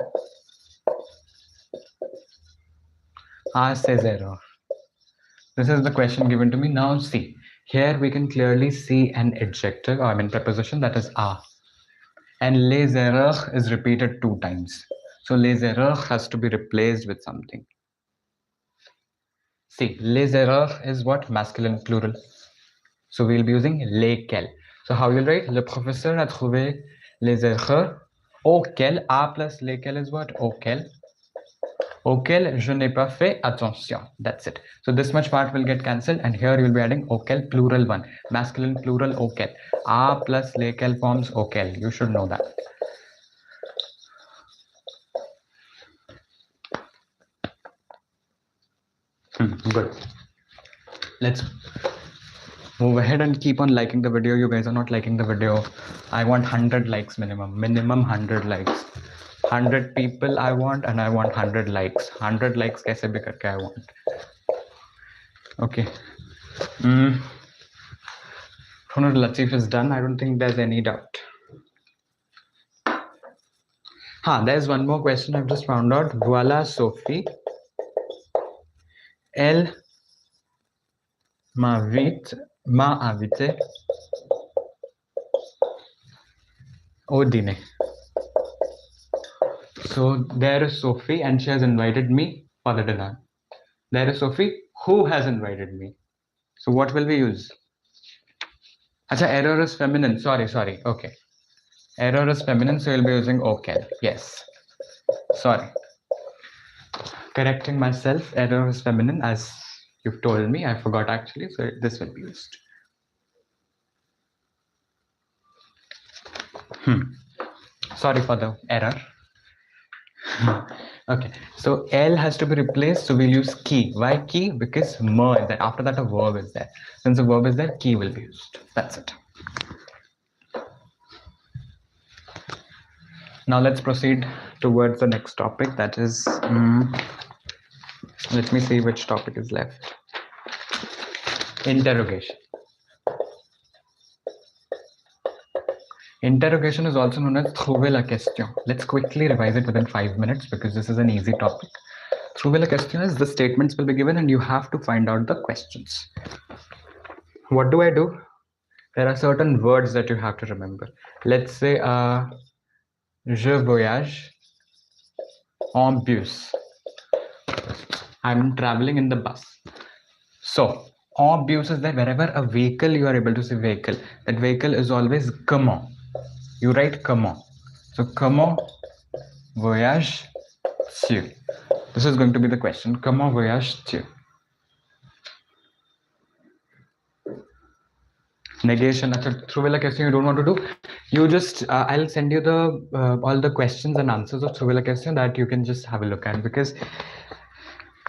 à ces erreurs. This is the question given to me. Now see, here we can clearly see an adjective, preposition, that is a. And les erreurs is repeated 2 times. So les erreurs has to be replaced with something. See, les erreurs is what? Masculine plural. So we'll be using lesquelles. So how you'll write? Le professeur a trouvé les erreurs auxquelles. A plus lesquelles is what? Auxquelles. Auquel je n'ai pas fait attention. That's it. So this much part will get cancelled, and here you'll be adding auquel plural 1. Masculine plural auquel. A plus lesquelles forms auquel. You should know that. Good. Let's move ahead and keep on liking the video. You guys are not liking the video. I want 100 likes minimum. Minimum 100 likes. 100 people I want, and I want 100 likes. 100 likes kaise bhi karke I want. Okay. Latif is done. I don't think there's any doubt. There's one more question I've just found out. Voilà Sophie. Elle m'a invité au dîner. So there is Sophie, and she has invited me for the dinner. There is Sophie who has invited me. So what will we use? Acha, error is feminine. Sorry. Okay. Error is feminine, so we'll be using auquel. Yes. Sorry. Correcting myself. Error is feminine, as you've told me. I forgot actually. So this will be used. Sorry for the error. Okay, so L has to be replaced, so we'll use qui. Why qui? Because me is there. After that, a verb is there. Since the verb is there, qui will be used. That's it. Now let's proceed towards the next topic, that is Let me see which topic is left. Interrogation. Interrogation is also known as trouver la question. Let's quickly revise it within 5 minutes because this is an easy topic. Trouver la question is the statements will be given and you have to find out the questions. What do I do? There are certain words that you have to remember. Let's say je voyage en bus. I'm traveling in the bus. So en bus is that wherever a vehicle you are able to say vehicle, that vehicle is always comment. You write comment. So comment voyages-tu? This is going to be the question. Comment voyages-tu? Negation. Trouver la question you don't want to do. You just I'll send you the all the questions and answers of trouver la question that you can just have a look at, because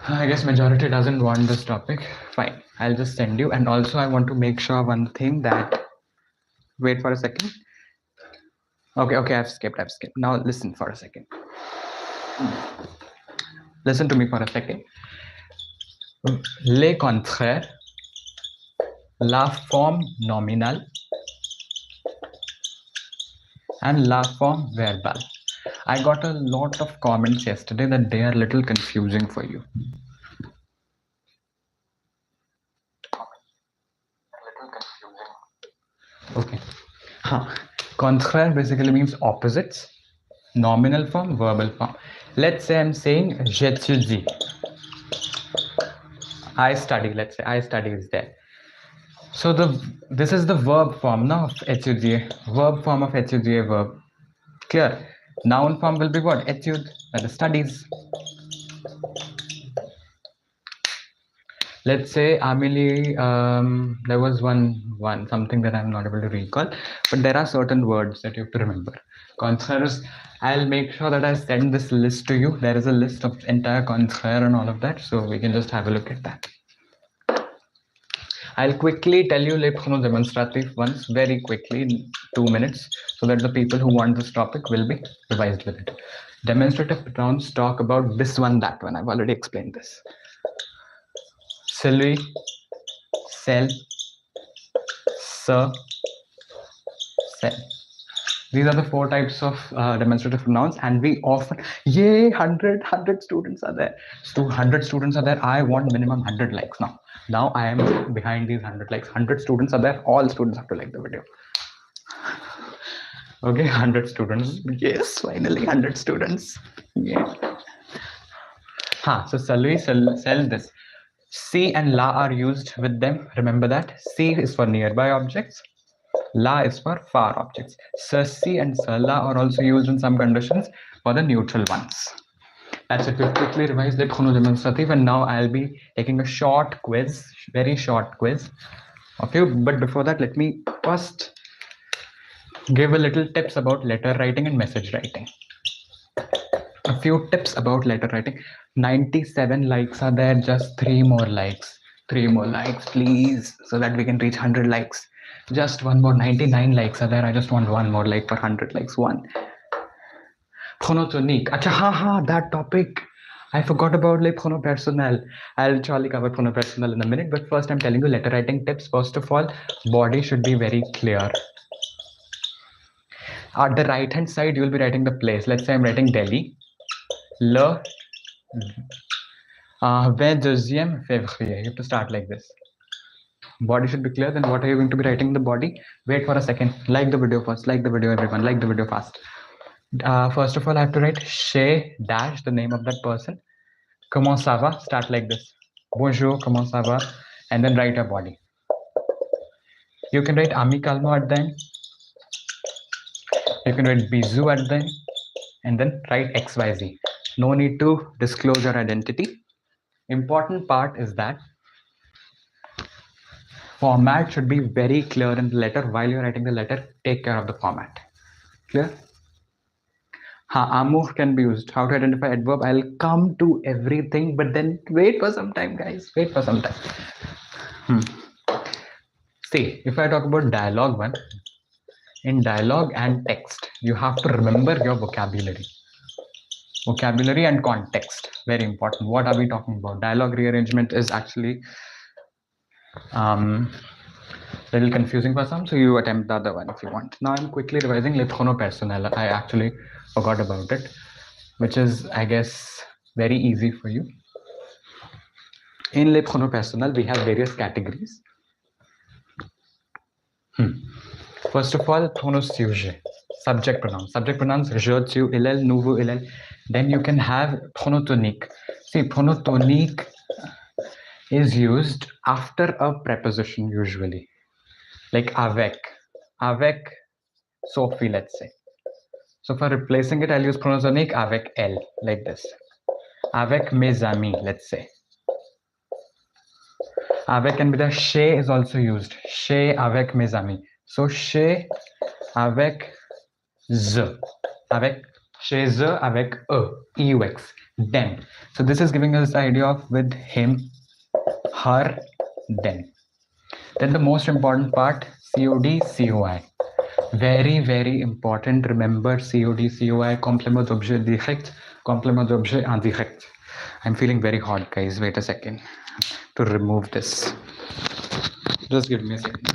I guess majority doesn't want this topic. Fine, I'll just send you. And also I want to make sure one thing that, wait for a second. Okay, I've skipped. Now listen for a second. Listen to me for a second. Les contraires, la forme nominale and la forme verbale. I got a lot of comments yesterday that they are a little confusing for you. Okay. Contraire basically means opposites. Nominal form, verbal form. Let's say I'm saying j'étudie. I study. Let's say I study is there. So this is the verb form now of étudier. Verb form of étudier verb. Clear? Noun form will be what? Étude, that is studies. Let's say Amelie, there was one something that I'm not able to recall, but there are certain words that you have to remember. Contraires, I'll make sure that I send this list to you. There is a list of entire contraire and all of that, so we can just have a look at that. I'll quickly tell you les pronoms démonstratifs once, very quickly in 2 minutes, so that the people who want this topic will be revised with it. Demonstrative pronouns talk about this one, that one. I've already explained this. Celui, celle, ce, cell. These are the 4 types of demonstrative pronouns, and we often, yay, 100 students are there. 100 students are there. I want minimum 100 likes now. Now I am behind these 100 likes. 100 students are there. All students have to like the video. Okay, 100 students. Yes, finally 100 students. Yeah. So celui, cell, this. Si and la are used with them. Remember that. Si is for nearby objects. La is for far objects. Ceci and cela are also used in some conditions for the neutral ones. That's it. We'll quickly revise the pronoun demonstrative, and now I'll be taking a short quiz, very short quiz. Okay, but before that, let me first give a little tips about letter writing and message writing. A few tips about letter writing. 97 likes are there. Just 3 more likes. 3 more likes, please, so that we can reach 100 likes. Just one more. 99 likes are there. I just want one more like for 100 likes. One. Pronom tonique. Acha, that topic. I forgot about like pronom personnel. I'll surely cover pronom personnel in a minute. But first, I'm telling you letter writing tips. First of all, body should be very clear. At the right hand side, you will be writing the place. Let's say I'm writing Delhi. Le 22 février. You have to start like this. Body should be clear. Then what are you going to be writing in the body? Wait for a second. Like the video first. Like the video, everyone. Like the video fast. First of all, I have to write chez dash, the name of that person. Comment ça va? Start like this. Bonjour, comment ça va? And then write a body. You can write amicalement at the end. You can write bisous at the end. And then write XYZ. No need to disclose your identity. Important part is that format should be very clear in the letter. While you're writing the letter, take care of the format. Clear? Amour can be used. How to identify adverb? I'll come to everything, but then wait for some time, guys. Wait for some time. See, if I talk about dialogue one, in dialogue and text, you have to remember your vocabulary. Vocabulary and context, very important. What are we talking about? Dialogue rearrangement is actually little confusing for some, so you attempt the other one if you want. Now I'm quickly revising le pronom personnel. I actually forgot about it, which is, I guess, very easy for you. In le pronom personnel, we have various categories. First of all, pronom sujet, subject pronouns. Subject pronouns, je, tu, il, elle, nous, vous, il, elle. Then you can have pronom tonique. See, pronom tonique is used after a preposition usually, like avec. Avec Sophie, let's say. So for replacing it, I'll use pronom tonique avec elle, like this. Avec mes amis, let's say. Avec and with a chez is also used. Chez avec mes amis. So chez avec ze. Avec chez eux avec eux. EUX. Them. So this is giving us the idea of with him, her, them. Then the most important part, COD, COI. Very, very important. Remember COD, COI, complément d'objet direct, complément d'objet indirect. I'm feeling very hot, guys. Wait a second to remove this. Just give me a second.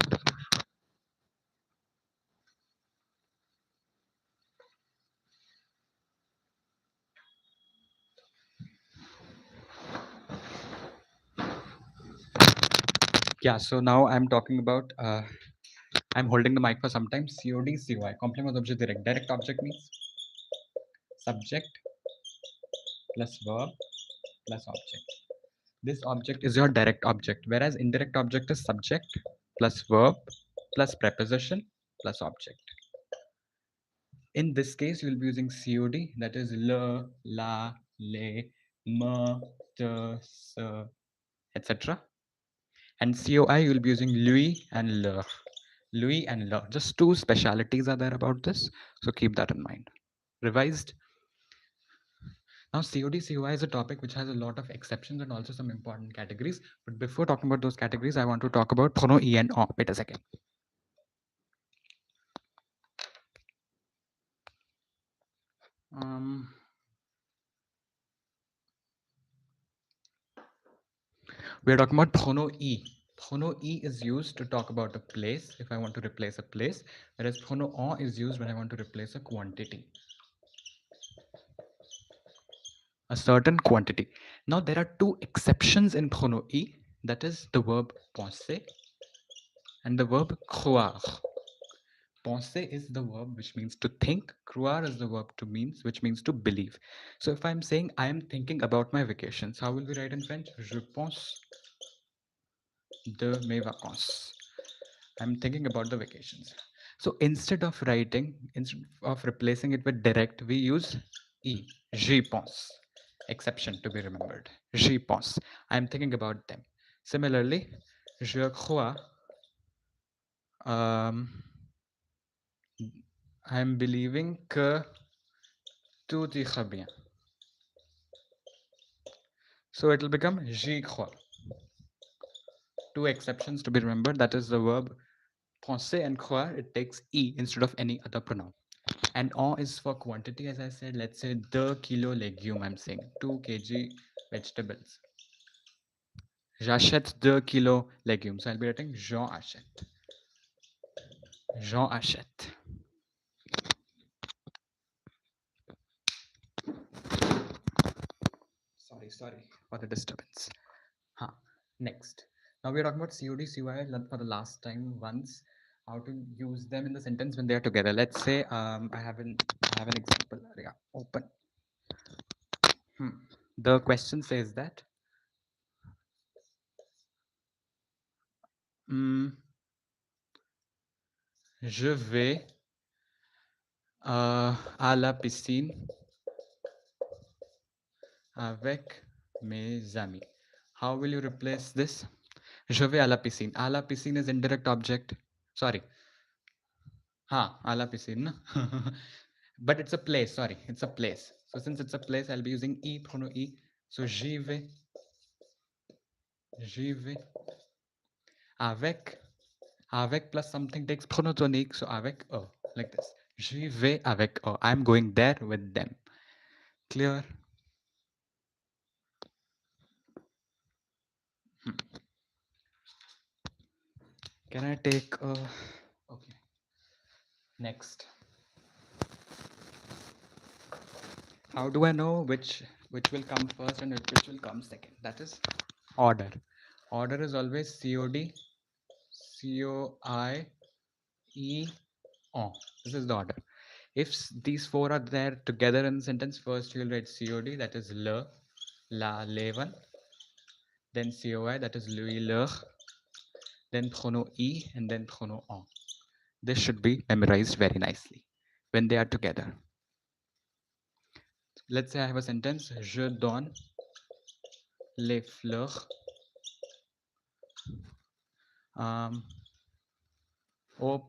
Yeah, so now I'm talking about, I'm holding the mic for some time. COD, COI, complément d'objet direct. Direct object means subject plus verb plus object. This object is your direct object, whereas indirect object is subject plus verb plus preposition plus object. In this case, you will be using COD, that is le, la, le, me, te, se, etc. And COI, you will be using lui and leur. Lui and leur. Just two specialities are there about this, so keep that in mind. Revised. Now, COD, COI is a topic which has a lot of exceptions and also some important categories. But before talking about those categories, I want to talk about pronom E and O. Wait a second. We're talking about pronom E. Pronom E is used to talk about a place if I want to replace a place, whereas pronom O is used when I want to replace a quantity. A certain quantity. Now there are two exceptions in pronom E, that is the verb penser and the verb croire. Penser is the verb which means to think. Croire is the verb to means which means to believe. So if I'm saying I am thinking about my vacations, how will we write in French? Je pense de mes vacances. I'm thinking about the vacations. So instead of replacing it with direct, we use E. J'y pense. Exception to be remembered. J'y pense. I'm thinking about them. Similarly, je crois. I'm believing que tout ira bien. So it will become j'y crois. Two exceptions to be remembered. That is the verb penser and croire. It takes E instead of any other pronoun. And O is for quantity, as I said. Let's say 2 kilo legume. I'm saying 2 kg vegetables. J'achète 2 kilos légumes. So I'll be writing Jean achète. Jean achète. Sorry for the disturbance. Next. Now we're talking about COD, COI for the last time once. How to use them in the sentence when they are together. Let's say I have an example. Yeah, open. The question says that je vais à la piscine avec mes amis. How will you replace this? Je vais à la piscine. À la piscine is indirect object. Sorry. À la piscine. But it's a place. Sorry, it's a place. So since it's a place, I'll be using E, pronom E. So j'y vais. J'y vais. Avec. Avec plus something takes pronom tonique. So avec eux. Like this. J'y vais avec eux. I'm going there with them. clear? Can I take okay. Next. How do I know which will come first and which will come second? That is order. Order is always COD, COI, E, O. This is the order. If these four are there together in the sentence, first you will write COD, that is le, la, leven. Then COI, that is lui, leur. Then pronom E, and then pronom on. This should be memorized very nicely when they are together. Let's say I have a sentence, je donne les fleurs au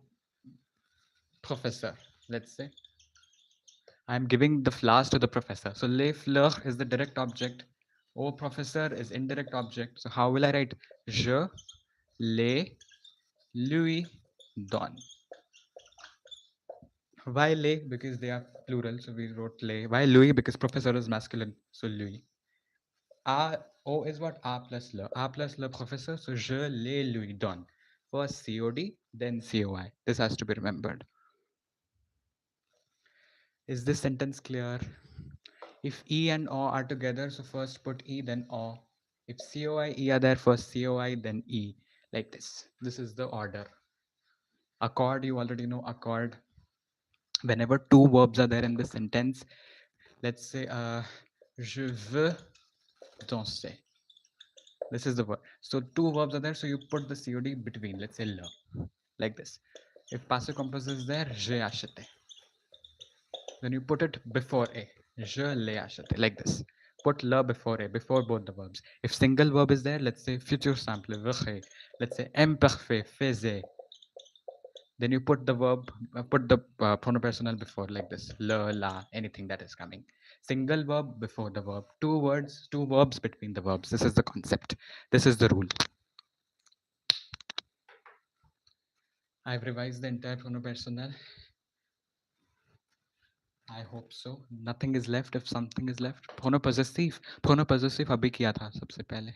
professeur. Let's say I'm giving the flowers to the professor. So les fleurs is the direct object. Au professeur is indirect object. So how will I write? Je les lui donne. Why les? Because they are plural. So we wrote les. Why lui? Because professor is masculine. So lui. A, O is what? A plus le. A plus le professor. So je les lui donne. First COD, then COI. This has to be remembered. Is this sentence clear? If E and O are together, so first put E, then O. If COI, E are there, first COI, then E. Like this. This is the order. Accord, you already know accord. Whenever two verbs are there in the sentence, let's say, je veux danser. This is the word. So two verbs are there, so you put the COD between, let's say, le. Like this. If passive composite is there, j'ai acheté. Then you put it before A. Je l'ai acheté. Like this. Put le before A, before both the verbs. If single verb is there, let's say future simple, verrai. Let's say imperfect, faisait. Then you put the verb, put the pronoun personal before, like this. Le, la, anything that is coming. Single verb before the verb. Two words, two verbs between the verbs. This is the concept. This is the rule. I've revised the entire pronoun personal. I hope so. Nothing is left. If something is left, pronoun possessive अभी किया था सबसे पहले.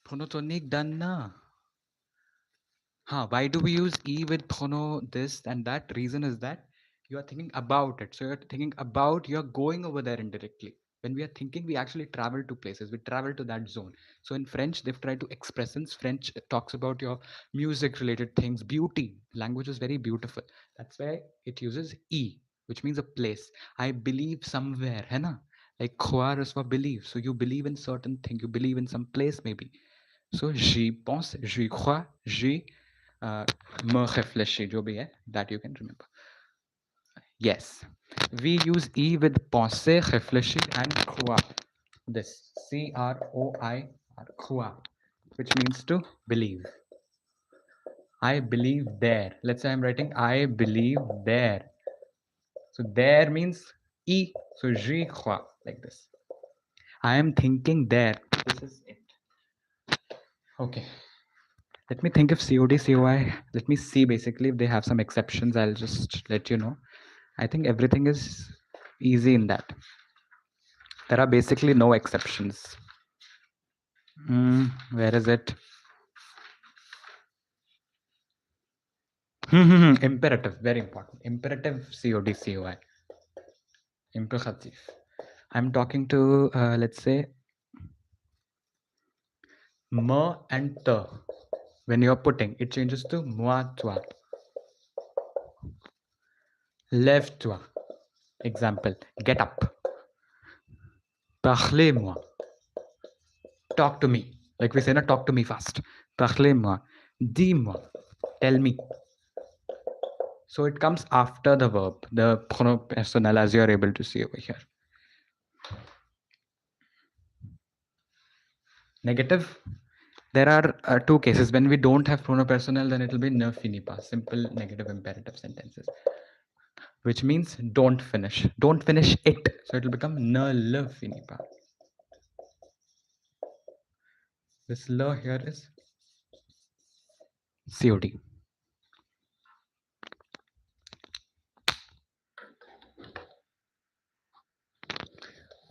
Pronotonic done na. Why do we use E with prono this and that? Reason is that you are thinking about it. So you're thinking about, you're going over there indirectly. When we are thinking, we actually travel to places. We travel to that zone. So in French, they've tried to express. Since French talks about your music-related things, beauty. Language is very beautiful. That's why it uses E, which means a place. I believe somewhere, है ना? Like croire is for believe. So you believe in certain thing. You believe in some place maybe. So j'y pense, j'y crois, j'y me réfléchis, जो भी है, that you can remember. Yes, we use E with penser, réfléchir, and croire. This C-R-O-I-R, croire, which means to believe. I believe there. Let's say I'm writing I believe there. So there means E. So j'y crois, like this. I am thinking there. This is it. Okay. Let me think if COD, COI, let me see basically if they have some exceptions. I'll just let you know. I think everything is easy in that. There are basically no exceptions. Where is it? Imperative, very important. Imperative, COD, COI. Imperative. I'm talking to, let's say, me and te. When you're putting, it changes to moi, toi. Lève-toi. Example, get up. Parlez-moi. Talk to me. Like we say, talk to me fast. Parlez-moi. Dis-moi. Tell me. So it comes after the verb, the pronoun personal, as you are able to see over here. Negative. There are two cases. When we don't have pronoun personal, then it will be ne finit pas. Simple negative imperative sentences. Which means don't finish. Don't finish it. So it will become ne le finit pas. This le here is COD.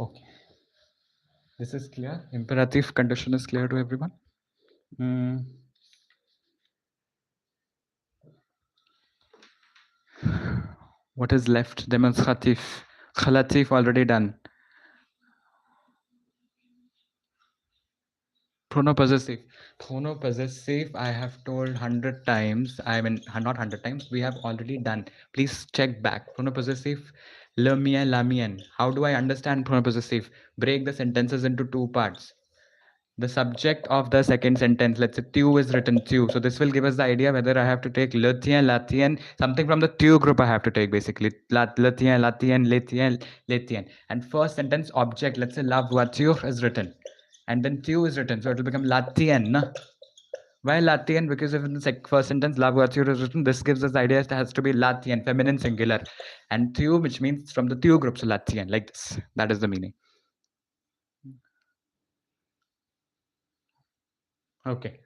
Okay. This is clear. Imperative condition is clear to everyone. Mm. What is left? Demonstrative. Relative already done. Pronopossessive. Pronopossessive, I have told 100 times. I mean, not 100 times. We have already done. Please check back. Pronopossessive, le mien, la mienne. How do I understand pronopossessive? Break the sentences into two parts. The subject of the second sentence, let's say tu is written tu. So this will give us the idea whether I have to take le tien, la tien, something from the tu group I have to take basically. Le tien, la tien, le tien, le tien. And first sentence object, let's say la voiture is written. And then tu is written. So it will become la tienne. Why la tienne? Because if in the first sentence la voiture is written, this gives us the idea it has to be la tienne, feminine singular. And tu, which means from the tu group, so la tienne, like this. That is the meaning. Okay.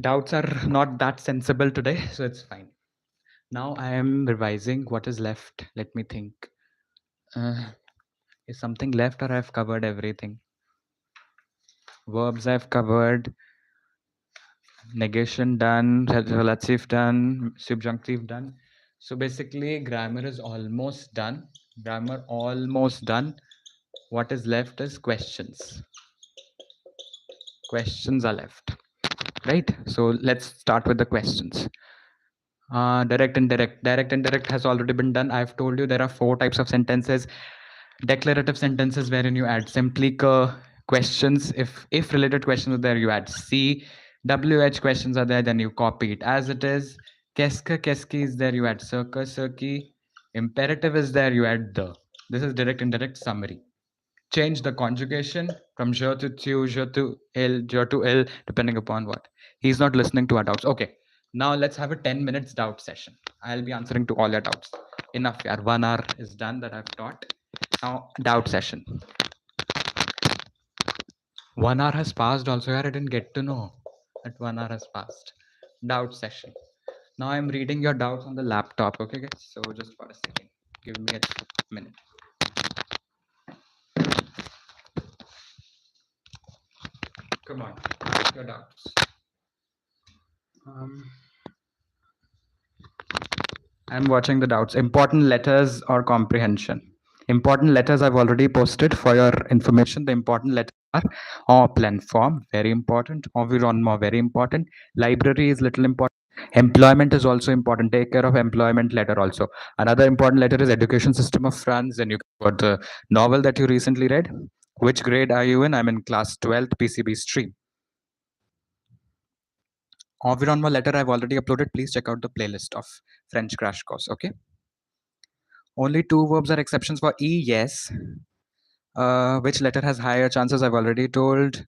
Doubts are not that sensible today, so it's fine. Now I am revising what is left. Let me think. Is something left or I've covered everything? Verbs I've covered. Negation done. Relative done. Subjunctive done. So basically, grammar is almost done. Grammar almost done. What is left is questions. Questions are left. Right? So let's start with the questions. Direct and direct. Direct and direct has already been done. I've told you there are 4 types of sentences. Declarative sentences wherein you add simply questions. If related questions are there, you add C. WH questions are there, then you copy it as it is. Qu'est-ce que is there, you add circa. Imperative is there, you add the. This is direct and direct summary. Change the conjugation from je to tu, je to il, depending upon what. He's not listening to our doubts. Okay. Now let's have a 10 minutes doubt session. I'll be answering to all your doubts. Enough, yaar. 1 hour is done that I've taught. Now, doubt session. 1 hour has passed also, yaar. I didn't get to know that 1 hour has passed. Doubt session. Now I'm reading your doubts on the laptop. Okay, guys? So just for a second. Give me a minute. Come on. Your doubts. I'm watching the doubts. Important letters or comprehension. Important letters I've already posted for your information. The important letters are plan form, very important. Environment, very important. Library is little important. Employment is also important. Take care of employment letter also. Another important letter is education system of France. Then you got the novel that you recently read. Which grade are you in? I'm in class 12th PCB stream. Environment letter I've already uploaded. Please check out the playlist of French crash course. Okay. Only 2 verbs are exceptions for E, yes. Which letter has higher chances? I've already told.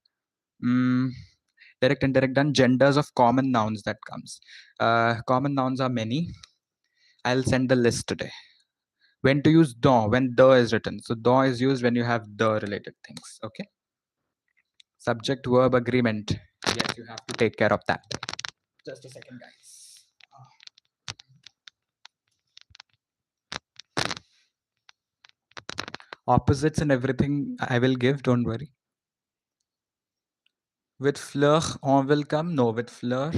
Direct and indirect done. Genders of common nouns that comes. Common nouns are many. I'll send the list today. When to use the, when the is written. So the is used when you have the related things. Okay. Subject verb agreement. Yes, you have to take care of that. Just a second, guys. Opposites and everything I will give, don't worry. With fleur, on will come. No, with fleur,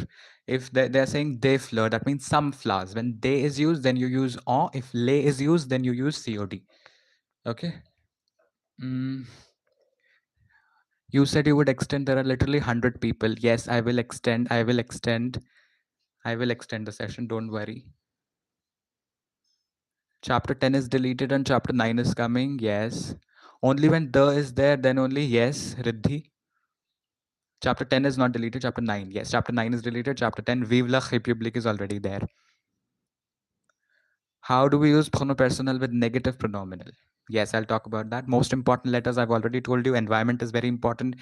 if they're saying they fleur, that means some flowers. When they is used, then you use on. If lay is used, then you use COD. Okay. You said you would extend. There are literally 100 people. Yes, I will extend. I will extend. I will extend the session. Don't worry. Chapter 10 is deleted and chapter 9 is coming. Yes. Only when the is there, then only yes, Riddhi. Chapter 10 is not deleted. Chapter 9. Yes, chapter 9 is deleted. Chapter 10, Vive la République is already there. How do we use pronopersonal with negative pronominal? Yes, I'll talk about that. Most important letters I've already told you. Environment is very important.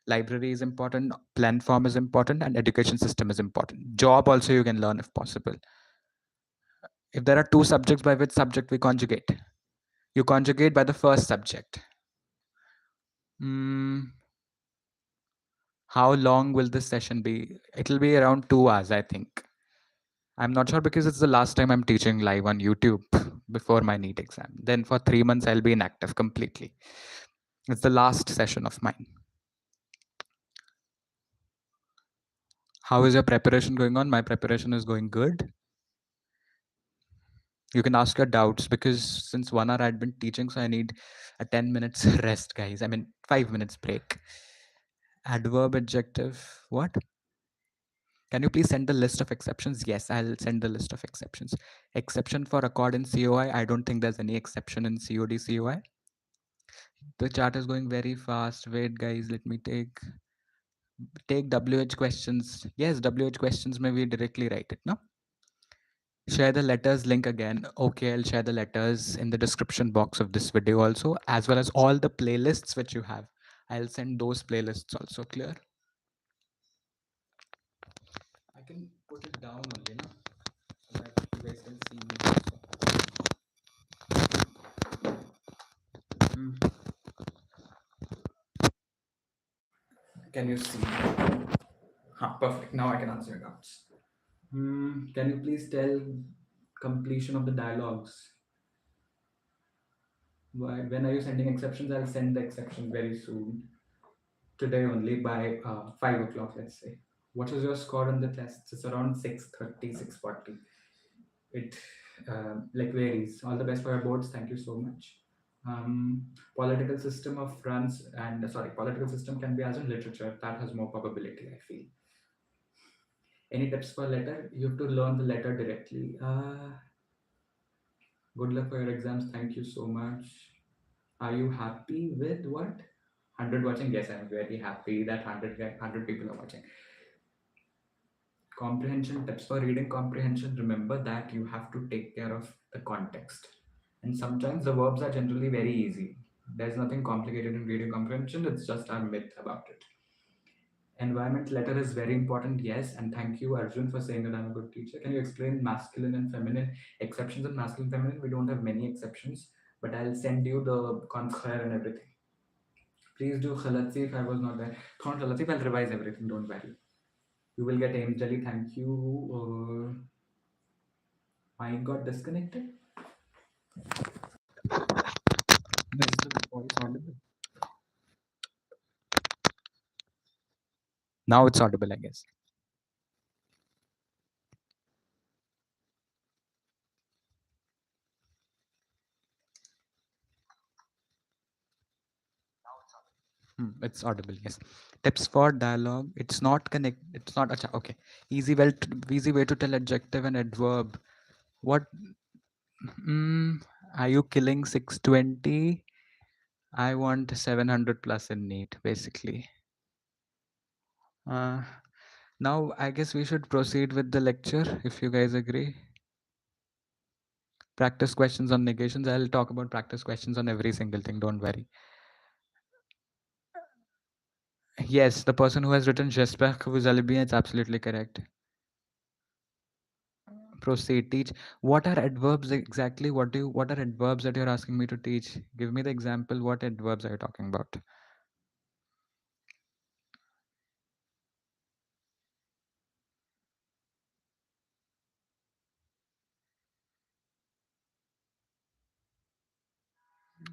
Library is important. Plan form is important. And education system is important. Job also you can learn if possible. If there are 2 subjects, by which subject we conjugate? You conjugate by the first subject. How long will this session be? It'll be around 2 hours, I think. I'm not sure because it's the last time I'm teaching live on YouTube before my NEET exam. Then for 3 months, I'll be inactive completely. It's the last session of mine. How is your preparation going on? My preparation is going good. You can ask your doubts because since 1 hour I'd been teaching, so I need a 10 minutes rest, guys. I mean, 5 minutes break. Adverb, adjective, what? Can you please send the list of exceptions? Yes, I'll send the list of exceptions. Exception for accord in COI. I don't think there's any exception in COD, COI. The chat is going very fast. Wait, guys, let me take WH questions. Yes, WH questions may we directly write it, no? Share the letters link again. Okay, I'll share the letters in the description box of this video also, as well as all the playlists which you have. I'll send those playlists also. Clear? I can put it down only, no? So that you guys can see me also. Can you see? Perfect. Now I can answer your doubts. Can you please tell completion of the dialogues? When are you sending exceptions? I'll send the exception very soon. Today only by 5 o'clock, let's say. What is your score on the tests? It's around 6:30, 6:40. It like varies. All the best for your boards. Thank you so much. Political system of France and sorry, political system can be as in literature. That has more probability, I feel. Any tips for letter? You have to learn the letter directly. Good luck for your exams. Thank you so much. Are you happy with what? 100 watching? Yes, I'm very happy that 100 people are watching. Comprehension tips for reading comprehension. Remember that you have to take care of the context. And sometimes the verbs are generally very easy. There's nothing complicated in reading comprehension. It's just our myth about it. Environment letter is very important, yes, and thank you, Arjun, for saying that I'm a good teacher. Can you explain masculine and feminine exceptions in masculine feminine? We don't have many exceptions, but I'll send you the conquer and everything. Please do Khalatsi if I was not there. Thon Khalatsi, I'll revise everything, don't worry. You will get Angeli, thank you. I got disconnected. Is the voice audible? Now it's audible, I guess. It's audible, yes. Tips for dialogue. It's not connect. It's not okay. Easy way to tell adjective and adverb. What? Are you killing 620? I want 700 plus in NEET, basically. Uh, now I guess we should proceed with the lecture, if you guys agree. Practice questions on negations. I'll talk about practice questions on every single thing. Don't worry. Yes, the person who has written J'espère que vous allez bien, it's absolutely correct. Proceed, teach. What are adverbs exactly? What are adverbs that you're asking me to teach? Give me the example. What adverbs are you talking about?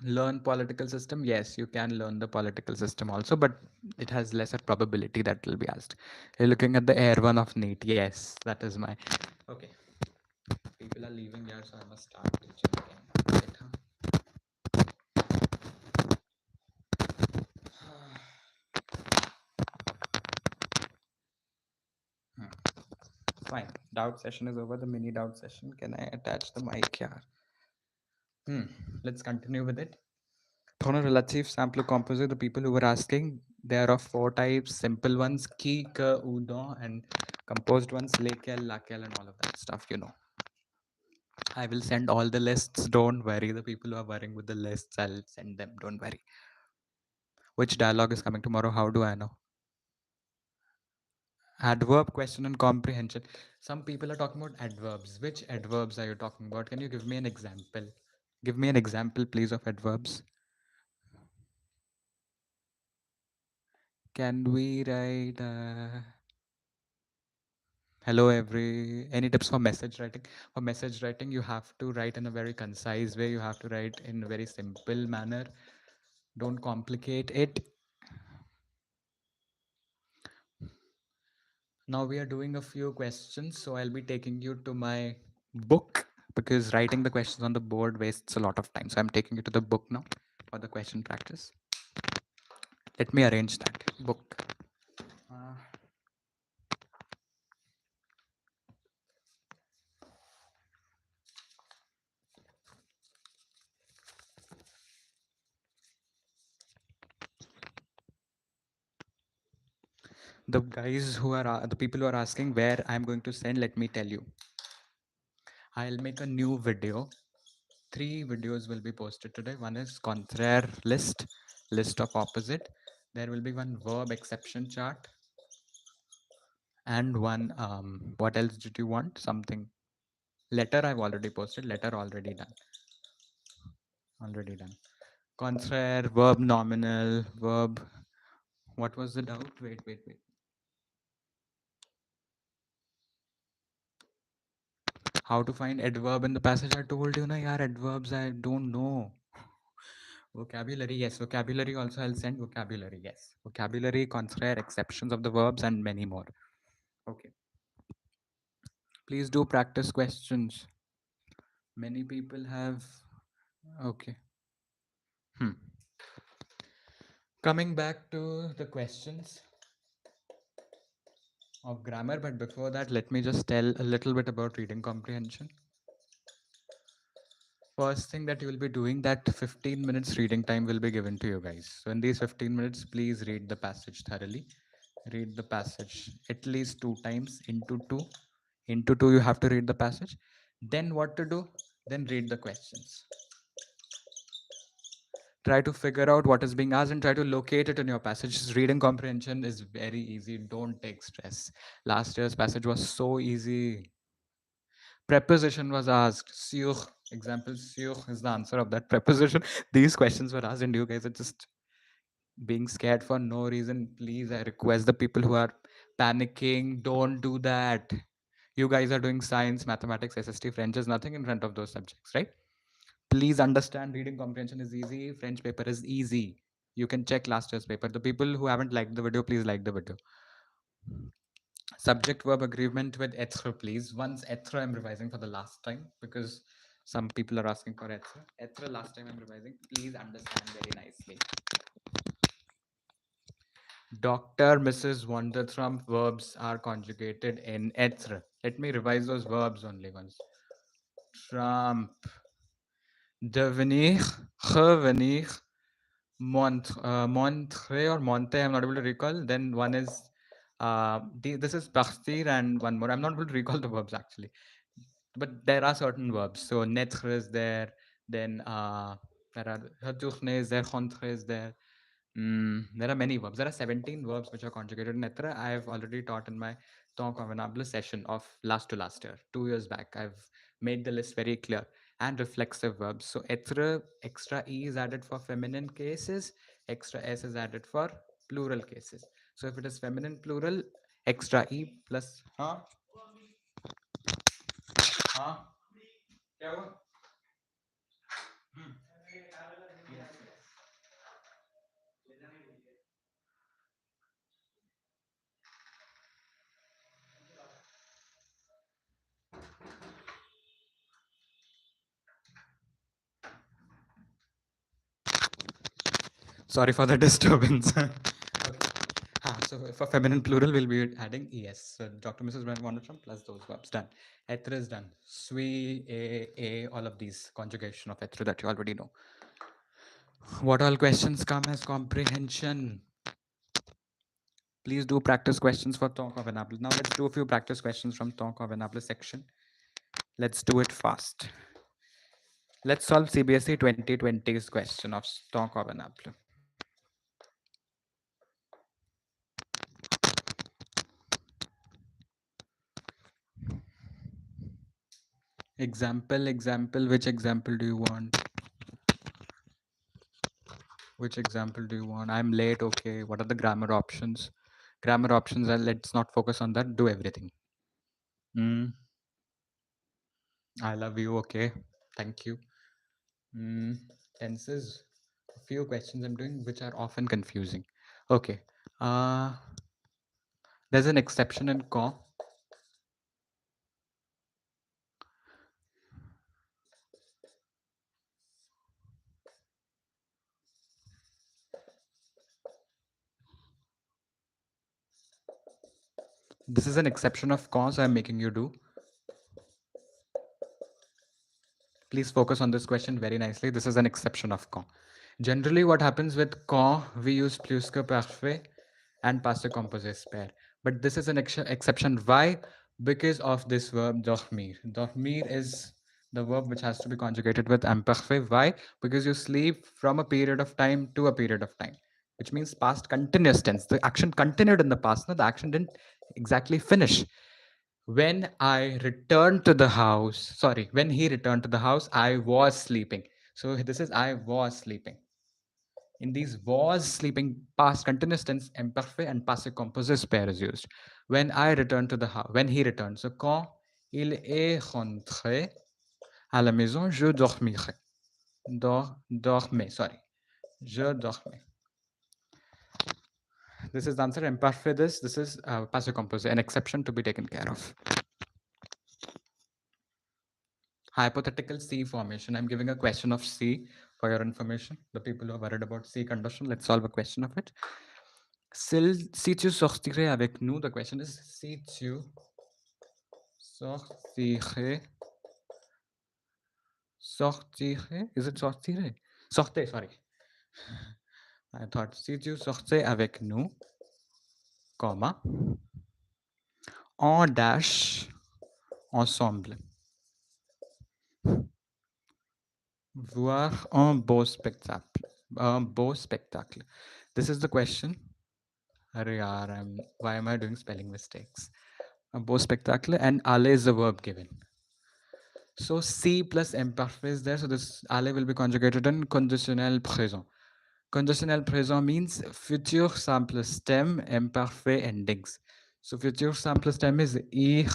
Learn political system. Yes, you can learn the political system also, but it has lesser probability that will be asked. You're looking at the air one of NEET. Yes, that is my. Okay. People are leaving here, so I must start teaching again. Right, huh? Fine. Doubt session is over. The mini doubt session. Can I attach the mic here? Let's continue with it. Thono relative sample composite, the people who were asking, there are 4 types: simple ones, ki, ka, udon, and composed ones, lekel, lakel, and all of that stuff, you know. I will send all the lists. Don't worry. The people who are worrying with the lists, I'll send them. Don't worry. Which dialogue is coming tomorrow? How do I know? Adverb, question, and comprehension. Some people are talking about adverbs. Which adverbs are you talking about? Can you give me an example? Give me an example, please, of adverbs. Can we write? Hello, any tips for message writing? For message writing, you have to write in a very concise way. You have to write in a very simple manner. Don't complicate it. Now we are doing a few questions, so I'll be taking you to my book because writing the questions on the board wastes a lot of time. So I'm taking you to the book now for the question practice. Let me arrange that book. Uh, the guys who are the people who are asking where I'm going to send, let me tell you. I'll make a new video. 3 videos will be posted today. One is contraire list of opposite. There will be one verb exception chart and one what else did you want? Something letter I've already posted. Letter already done. Already done. Contraire, verb nominal, verb. What was the doubt? Wait. How to find adverb in the passage? I told you na yaar, adverbs I don't know. Vocabulary, yes. Vocabulary also I'll send vocabulary, yes. Vocabulary, contraire, exceptions of the verbs, and many more. Okay. Please do practice questions. Many people have. Okay. Hmm. Coming back to the questions of grammar, but before that, let me just tell a little bit about reading comprehension. First thing that you will be doing, that 15 minutes reading time will be given to you guys. So in these 15 minutes, please read the passage thoroughly. Read the passage at least 2 times into two. Into two, you have to read the passage. Then what to do? Then read the questions. Try to figure out what is being asked and try to locate it in your passage. Reading comprehension is very easy. Don't take stress. Last year's passage was so easy. Preposition was asked. Sur, example, sur is the answer of that preposition. These questions were asked, and you guys are just being scared for no reason. Please, I request the people who are panicking, don't do that. You guys are doing science, mathematics, SST, French is nothing in front of those subjects, right? Please understand, reading comprehension is easy. French paper is easy. You can check last year's paper. The people who haven't liked the video, please like the video. Subject verb agreement with être, please. Once être, I'm revising for the last time because some people are asking for être. Être, last time I'm revising. Please understand very nicely. Dr. Mrs. Wondertrump verbs are conjugated in être. Let me revise those verbs only once. Trump. Devenir, revenir, Montre or Monte, I'm not able to recall. Then one is, this is partir and one more. I'm not able to recall the verbs actually. But there are certain verbs. So naître is there. Then there are retourner is there, rentrer is there. There are many verbs. There are 17 verbs which are conjugated in être. I have already taught in my temps convenable session of last to last year, 2 years back. I've made the list very clear. And reflexive verbs. So être, extra e is added for feminine cases, extra s is added for plural cases. So if it is feminine plural, extra e plus हाँ क्या हुआ Sorry for the disturbance. Okay. So for feminine plural, we'll be adding es. So Dr. Mrs. Wondertrump plus those verbs. Done. Être is done. Sui, all of these conjugation of être that you already know. What all questions come as comprehension? Please do practice questions for Talk of Enable. Now let's do a few practice questions from Talk of Enable section. Let's do it fast. Let's solve CBSE 2020's question of Talk of Enable. Example, which example do you want? Which example do you want? I'm late, okay. What are the grammar options? Grammar options, let's not focus on that, do everything. Mm, I love you. Okay. Thank you. Mm, tenses. A few questions I'm doing which are often confusing. Okay. Uh, there's an exception in co. This is an exception of co, so I'm making you do. Please focus on this question very nicely. This is an exception of quand. Generally, what happens with quand, we use plus que parfait and passé composé pair. But this is an exception. Why? Because of this verb dormir. Dormir is the verb which has to be conjugated with imperfect. Why? Because you sleep from a period of time to a period of time, which means past continuous tense. The action continued in the past. No, the action didn't exactly finish. When I returned to the house, sorry, when he returned to the house, I was sleeping. So this is I was sleeping. In these was sleeping, past continuous tense, imperfect and passé composé pair is used. When I returned to the house, when he returned. So quand il est rentré à la maison, je dormirai. Dormais, sorry. Je dormais. This is the answer. Imperfect this is passé composé, an exception to be taken care of. Hypothetical C formation. I'm giving a question of C for your information. The people who are worried about C condition, let's solve a question of it. Si tu sortirais avec nous, the question is si tu sortirais. Sortirais? Is it sortirais? Sortez, sorry. I thought si tu sortais avec nous, comma, en dash ensemble. Voir un beau spectacle. Un beau spectacle. This is the question. Arre yaar, why am I doing spelling mistakes? Un beau spectacle and aller is the verb given. So C plus imperfect is there. So this aller will be conjugated in conditionnel présent. Conditionnel présent means future simple stem imperfect endings. So future simple stem is ir,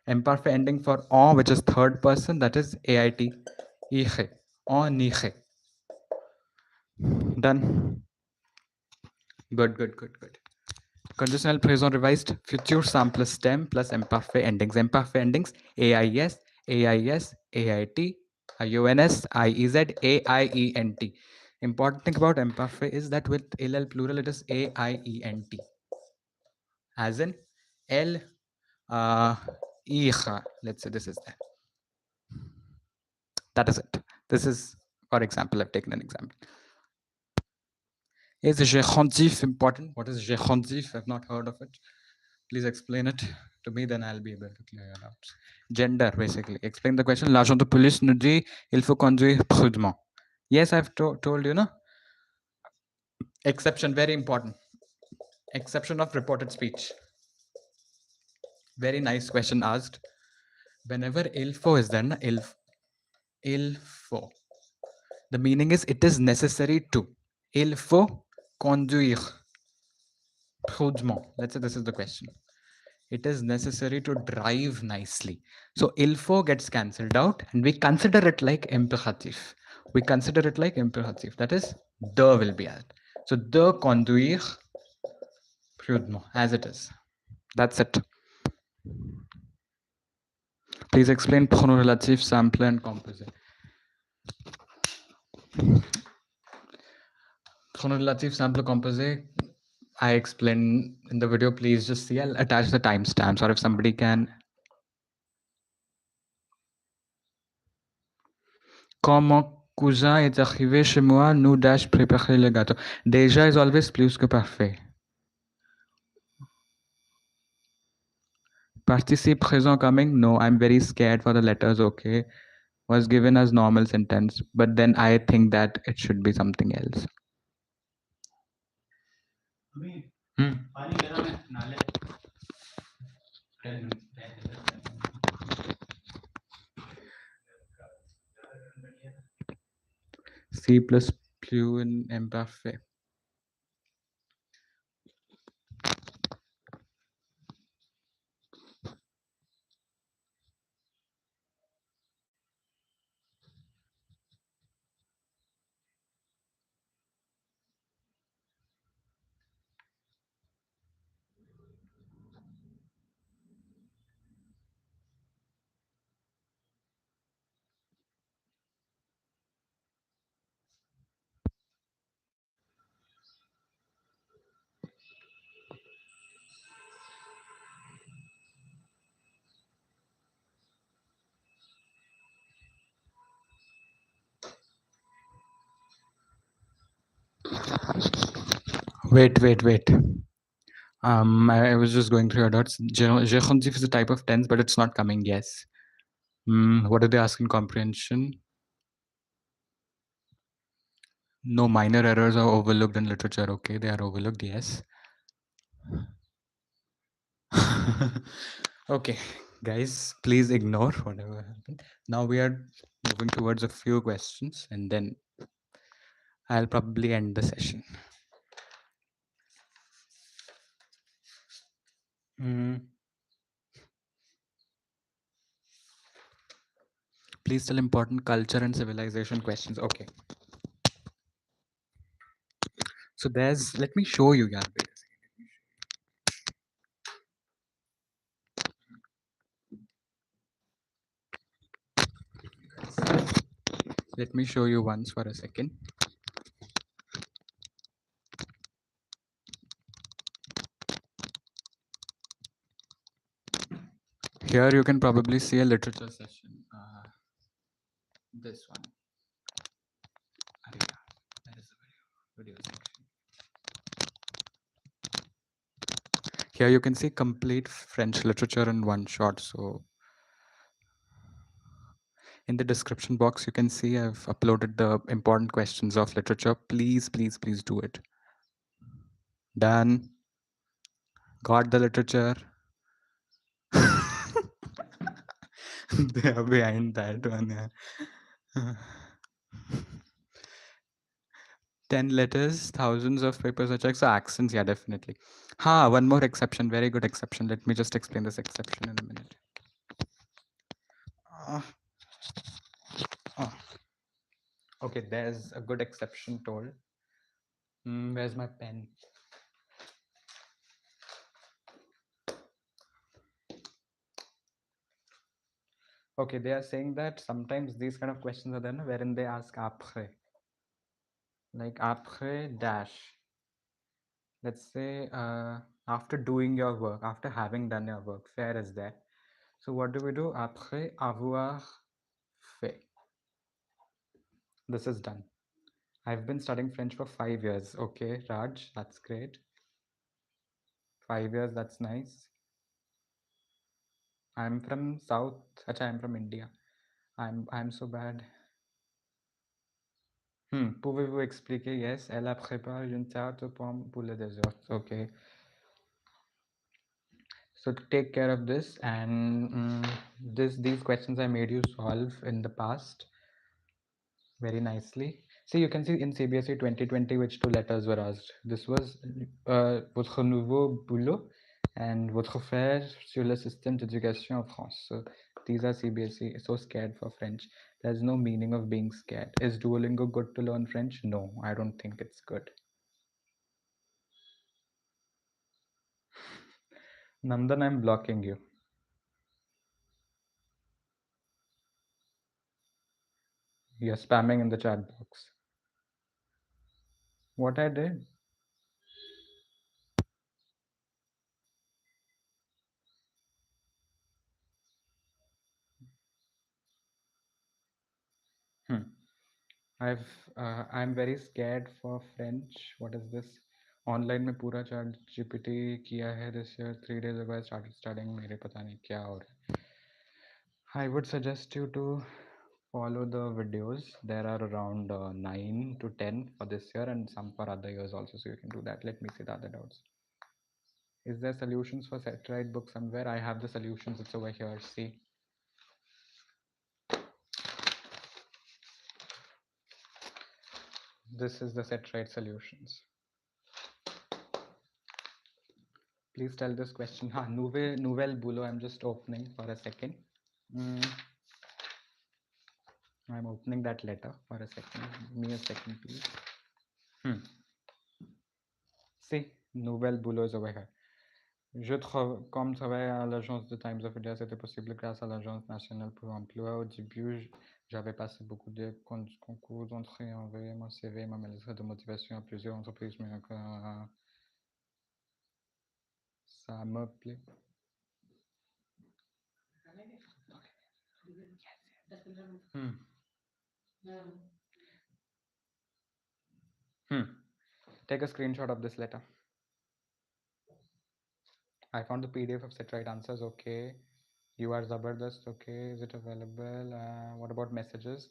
imperfect ending for en, which is third person, that is ait, ire, en ire. Done. Good. Conditional présent revised, future simple stem plus imperfect endings. Imperfect endings, AIS, AIS, AIT, IONS, IEZ, AIENT. Important thing about imperfect is that with LL plural, it is AIENT. As in L, IH. Let's say this is there. That is it. This is, for example, I've taken an example. Is gérondif important? What is gérondif? I've not heard of it. Please explain it to me, then I'll be able to clear your doubts. Gender, basically. Explain the question. L'agent de police nous dit il faut conduire prudemment. Yes, I've told you, no? Exception, very important. Exception of reported speech. Very nice question asked. Whenever il faut is there, na? Il faut. The meaning is it is necessary to. Il faut conduire prudemment. Let's say this is the question. It is necessary to drive nicely. So il faut gets cancelled out and we consider it like imperative. We consider it like imperative. That is, the will be added. So de conduire prudemment as it is. That's it. Please explain pronom relative, simple and composite. Pronom relative, simple, composite. I explain in the video. Please just see. I'll attach the timestamps, or if somebody can. Quand mon cousin est arrivé chez moi, nous dash préparer le gâteau. Déjà is always plus que parfait. Participe présent coming. No, I'm very scared for the letters. Okay, was given as normal sentence, but then I think that it should be something else. C plus in imperfect. Wait. I was just going through your dots. Jekhonsif is a type of tense, but it's not coming. Yes. What do they ask in comprehension? No minor errors are overlooked in literature. Okay, they are overlooked. Yes. Okay, guys, please ignore whatever happened. Now we are moving towards a few questions, and then I'll probably end the session. Mm, Please tell important culture and civilization questions. Okay. So there's, let me show you, yaar. Wait a second. Let me show you once for a second. Here you can probably see a literature session. This one. Arey yaar, where is the video section? Here you can see complete French literature in one shot. So in the description box, you can see I've uploaded the important questions of literature. Please do it. Done. Got the literature. They are behind that one. Yeah. 10 letters, thousands of papers are checked. So accents, yeah, definitely. One more exception. Very good exception. Let me just explain this exception in a minute. Ah, ah. Okay, there's a good exception told. Where's my pen? Okay, they are saying that sometimes these kind of questions are there wherein they ask après. Like après dash. Let's say after doing your work, after having done your work, faire is there. So what do we do? Après avoir fait. This is done. I've been studying French for 5 years. Okay, Raj, that's great. 5 years, that's nice. I'm from South. Acha, I'm from India. I'm so bad. Pouvez-vous expliquer? Yes, elle a préparé une tarte pomme pour le dessert. Okay. So take care of this, and these questions I made you solve in the past very nicely. See, you can see in CBSE 2020 which two letters were asked. This was votre nouveau boulot and votre frère sur le système d'éducation en France. So these are CBSE. So scared for French. There's no meaning of being scared. Is Duolingo good to learn French? No, I don't think it's good. Nandan, I'm blocking you. You're spamming in the chat box. What I did? Hmm. I'm very scared for French. What is this? Online में पूरा chat GPT किया है this year 3 days ago I started studying मेरे पता नहीं क्या हो रहा है I would suggest you to follow the videos there are around 9 to 10 for this year and some for other years also so you can do that let me see the other doubts is there solutions for set right book somewhere I have the solutions it's over here see this is the set right solutions please tell this question nouvelle boulot I'm just opening for a second I'm opening that letter for a second. Give me a second, please. See, nouvelle boulot is over here. Comme travaille à l'agence de Times of India, c'était possible grâce à l'Agence nationale pour l'emploi. Au début, j'avais passé beaucoup de concours d'entrée, envoyé mon CV, ma lettre de motivation à plusieurs entreprises, mais ça me plaît. Hmm. Take a screenshot of this letter. I found the PDF of set right answers. Okay. You are Zabardast. Okay. Is it available? What about messages?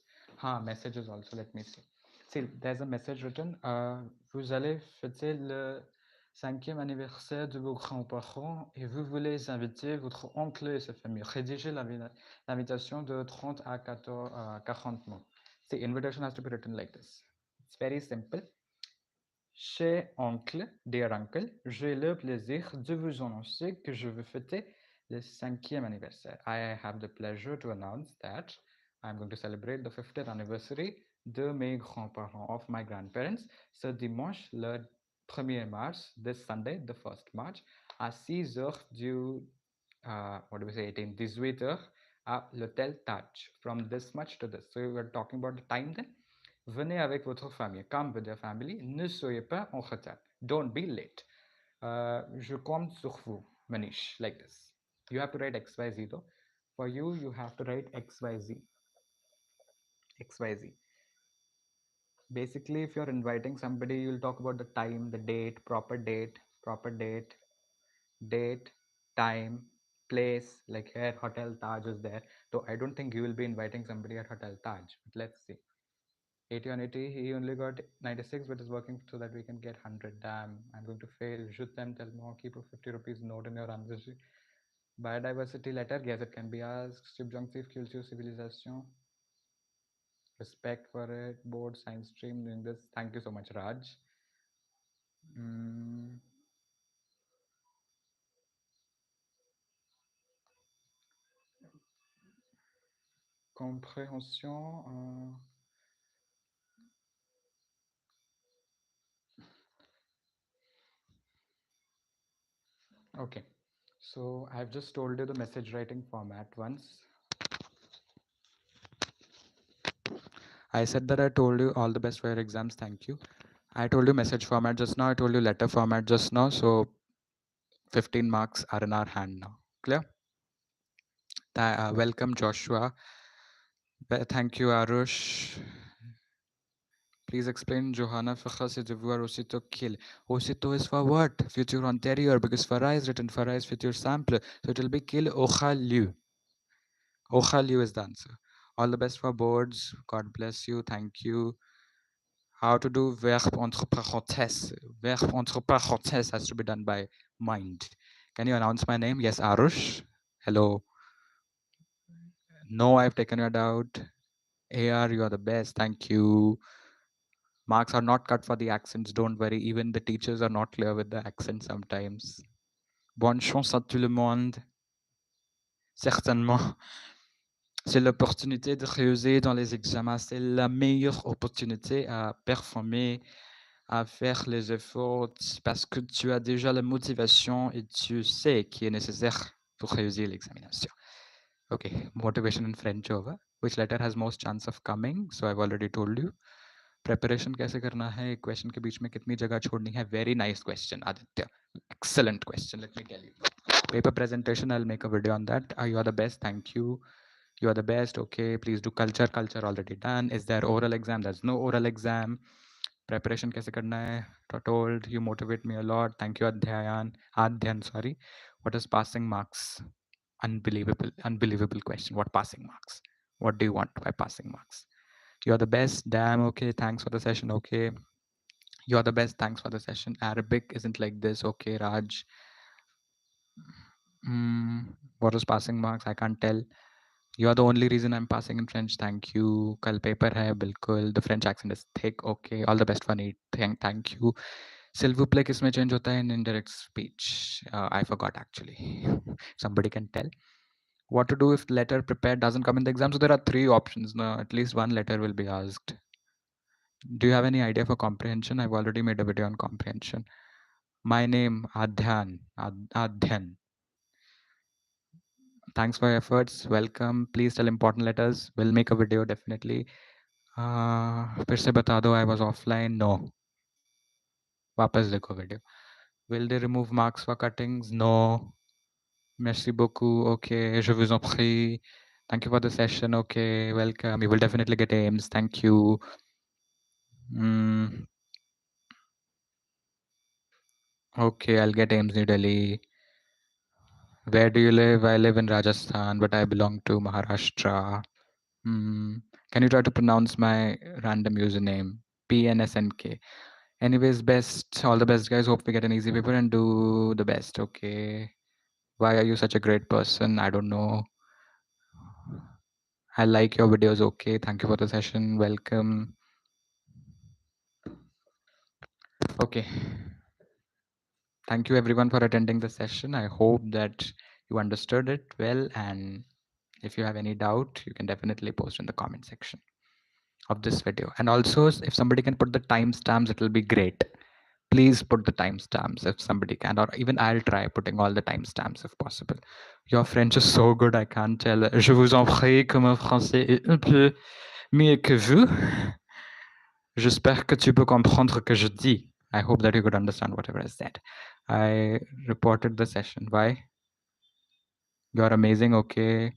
Messages also. Let me see. See, there's a message written. Vous allez fêter le cinquième anniversaire de vos grands-parents et vous voulez inviter votre oncle et sa famille. Rédigez l'invitation de 30 à 14, 40 mots. See, invitation has to be written like this. It's very simple. Cher oncle, dear uncle, j'ai le plaisir de vous annoncer que je veux fêter le cinquième anniversaire. I have the pleasure to announce that I'm going to celebrate the 50th anniversary de mes grands-parents, of my grandparents, ce dimanche, le 1er mars, this Sunday, the 1st March, à 6 heures du, what do we say, 18 heures, à l'hôtel Taj, from this much to this. So we're talking about the time then. Venez avec votre famille. Come with your family. Ne soyez pas en retard. Don't be late. Je compte sur vous, Manish, like this. You have to write XYZ though. For you, you have to write XYZ. XYZ. Basically, if you're inviting somebody, you'll talk about the time, the date, proper date, time, place, like here, Hotel Taj is there. So I don't think you will be inviting somebody at Hotel Taj. But let's see. 80 on 80, he only got 96, but is working so that we can get 100. Damn, I'm going to fail. Je t'aime tellement, keep a 50 rupees note in your answer. Biodiversity letter, yes, it can be asked. Subjunctive, culture, civilization. Respect for it. Board, science stream, doing this. Thank you so much, Raj. Mm. Compréhension. Okay, so I've just told you the message writing format once. I said that I told you all the best for your exams. Thank you. I told you message format just now. I told you letter format just now. So 15 marks are in our hand now. Clear? Welcome, Joshua. Thank you, Arush. Please explain Johanna Fakhas devoir aussitôt kill. Aussitôt is for what? Future anterior, because Farah is written, Farah is future sample. So it will be kill Ochalu. Ochalu is the answer. All the best for boards. God bless you. Thank you. How to do verb entre parenthèses. Verb entre parenthèses has to be done by mind. Can you announce my name? Yes, Arush. Hello. No, I've taken it out. AR, you are the best. Thank you. Marks are not cut for the accents. Don't worry. Even the teachers are not clear with the accent sometimes. Bonne chance à tout le monde. Certainement. C'est l'opportunité de réussir dans les examens. C'est la meilleure opportunité à performer, à faire les efforts parce que tu as déjà la motivation et tu sais qui est nécessaire pour réussir l'examination. Okay, motivation in French over. Which letter has most chance of coming? So I've already told you. Preparation कैसे करना है? Question के बीच में कितनी जगह छोड़नी है? Very nice question, Aditya. Excellent question. Let me tell you. Paper presentation. I'll make a video on that. You are the best. Thank you. You are the best. Okay, please do culture. Culture already done. Is there oral exam? There's no oral exam. Preparation कैसे करना है? Told you motivate me a lot. Thank you, Adhyan. Sorry. What is passing marks? Unbelievable question. What passing marks? What do you want by passing marks? You're the best. Damn. Okay. Thanks for the session. Okay. You're the best. Thanks for the session. Arabic isn't like this. Okay, Raj. What was passing marks? I can't tell. You are the only reason I'm passing in French. Thank you. Kal paper hai, bilkul. The French accent is thick. Okay. All the best for it. Thank you. S'il vous plaît, किसमें change होता है in indirect speech? I forgot actually. Somebody can tell. What to do if letter prepared doesn't come in the exam? So there are three options. No, at least one letter will be asked. Do you have any idea for comprehension? I've already made a video on comprehension. My name, Adhyan. Adhyan. Thanks for your efforts. Welcome. Please tell important letters. We'll make a video definitely. फिर से बता दो, I was offline. No. वापस देखो video. Will they remove marks for cuttings? No. Merci beaucoup. Okay. Je vous en prie. Thank you for the session. Okay. Welcome. You will definitely get aims. Thank you. Okay, I'll get Ames, New Delhi. Where do you live? I live in Rajasthan, but I belong to Maharashtra. Hmm. Can you try to pronounce my random username? PNSNK. Anyways, best. All the best, guys. Hope we get an easy paper and do the best. Okay. Why are you such a great person? I don't know. I like your videos. Okay. Thank you for the session. Welcome. Okay. Thank you everyone for attending the session. I hope that you understood it well. And if you have any doubt, you can definitely post in the comment section of this video. And also, if somebody can put the timestamps, it will be great. Please put the timestamps if somebody can, or even I'll try putting all the timestamps if possible. Your French is so good, I can't tell. Je vous en prie, que mon français est un peu mieux que vous. J'espère que tu peux comprendre que je dis. I hope that you could understand whatever I said. I reported the session. Why? You're amazing. Okay.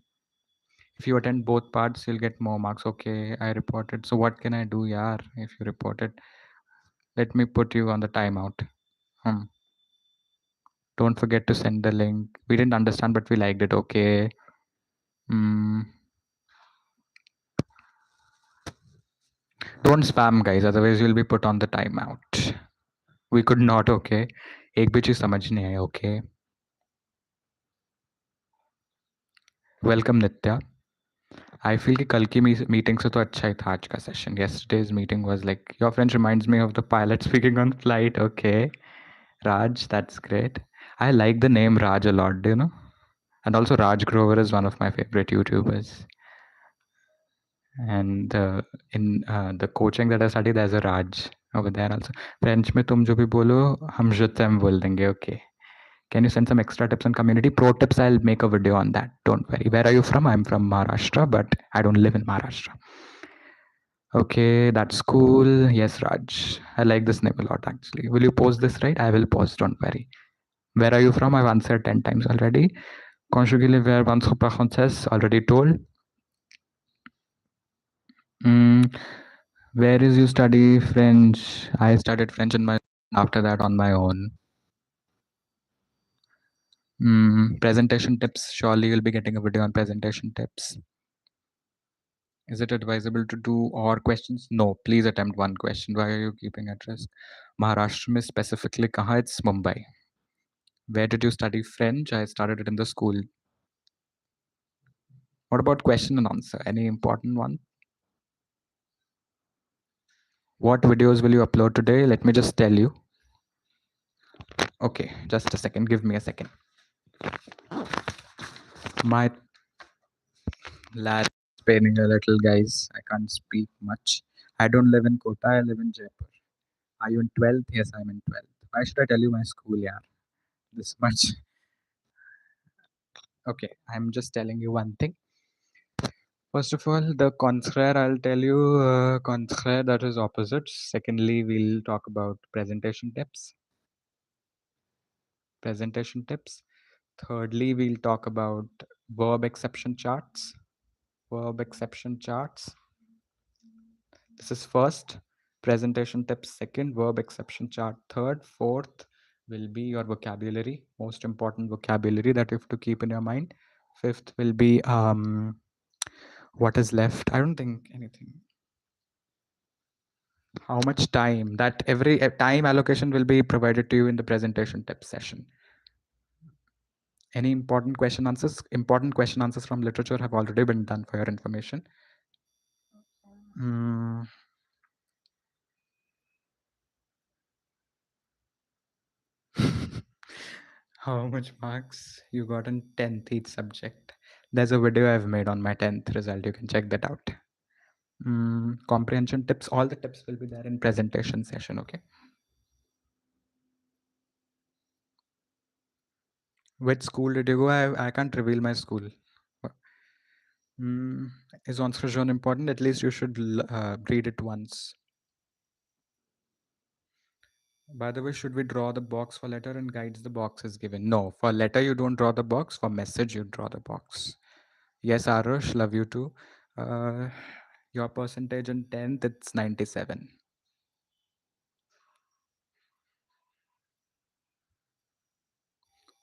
If you attend both parts, you'll get more marks. Okay. I reported. So what can I do, yaar? If you reported, let me put you on the timeout. Hmm. Don't forget to send the link. We didn't understand, but we liked it. Okay. Hmm. Don't spam, guys. Otherwise, you'll be put on the timeout. We could not. Okay. एक भी चीज समझ नहीं आई. Okay. Welcome, Nitya. I feel कि कल की meeting से तो अच्छा ही था आज का session. Yesterday's meeting was like, your friend reminds me of the pilot speaking on flight. Okay. Raj, that's great. I like the name Raj a lot, do you know? And also Raj Grover is one of my favorite YouTubers. And in the coaching that I study, there's a Raj over there also. French में तुम जो भी बोलो हम je t'aime बोल देंगे. Okay. Can you send some extra tips on community? Pro tips, I'll make a video on that. Don't worry. Where are you from? I'm from Maharashtra, but I don't live in Maharashtra. Okay, that's cool. Yes, Raj. I like this name a lot, actually. Will you post this, right? I will post, don't worry. Where are you from? I've answered 10 times already. Conjugalement, where once parenthèse, already told. Mm, where is you study French? I studied French in my after that on my own. Presentation tips. Surely you'll be getting a video on presentation tips. Is it advisable to do or questions? No, please attempt one question. Why are you keeping at risk? Maharashtra में specifically कहाँ? It's Mumbai. Where did you study French? I started it in the school. What about question and answer? Any important one? What videos will you upload today? Let me just tell you. Okay, just a second. Give me a second. My lad is paining a little, guys. I can't speak much. I don't live in Kota. I live in Jaipur. Are you in 12th? Yes, I'm in 12th. Why should I tell you my school? Yeah, this much. Okay, I'm just telling you one thing. First of all, the contraire, I'll tell you contraire, that is opposites. Secondly, we'll talk about presentation tips. Presentation tips. Thirdly, we'll talk about verb exception charts. Verb exception charts. This is first. Presentation tips second. Verb exception chart third. Fourth will be your vocabulary. Most important vocabulary that you have to keep in your mind. Fifth will be what is left. I don't think anything. How much time? That every time allocation will be provided to you in the presentation tips session. Any important question answers? Important question answers from literature have already been done for your information. Mm. How much marks you got in 10th each subject? There's a video I've made on my 10th result. You can check that out. Comprehension tips. All the tips will be there in presentation session. Okay. Which school did you go? I can't reveal my school. Is answer shown important? At least you should read it once. By the way, should we draw the box for letter and guides the box is given? No, for letter you don't draw the box. For message you draw the box. Yes, Arush, love you too. Your percentage in 10th, it's 97.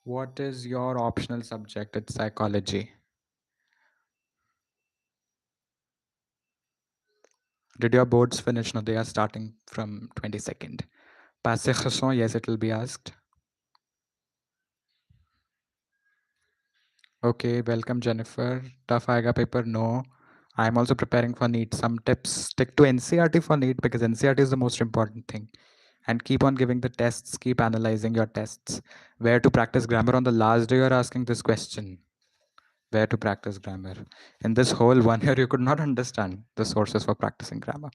What is your optional subject? It's psychology. Did your boards finish? No, they are starting from 22nd. Passé récent, yes, it will be asked. Okay, welcome Jennifer. Tough AIGA paper, no. I'm also preparing for NEET. Some tips, stick to NCRT for NEET because NCRT is the most important thing. And keep on giving the tests, keep analyzing your tests. Where to practice grammar on the last day, you're asking this question. Where to practice grammar? In this whole 1 year, you could not understand the sources for practicing grammar.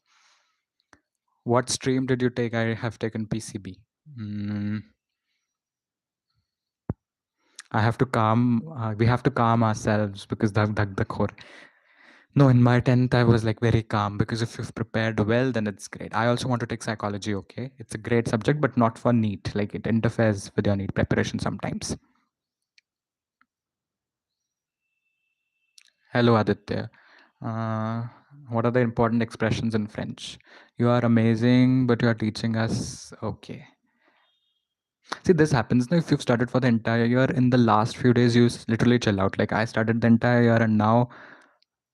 What stream did you take? I have taken PCB. I have to calm, we have to calm ourselves because the core. No, in my 10th, I was like very calm because if you've prepared well, then it's great. I also want to take psychology, okay? It's a great subject, but not for NEET. Like it interferes with your NEET preparation sometimes. Hello, Aditya. Uh, what are the important expressions in French? You are amazing, but you are teaching us. Okay. See, this happens now. If you've studied for the entire year, in the last few days, you literally chill out. Like I studied the entire year, and now,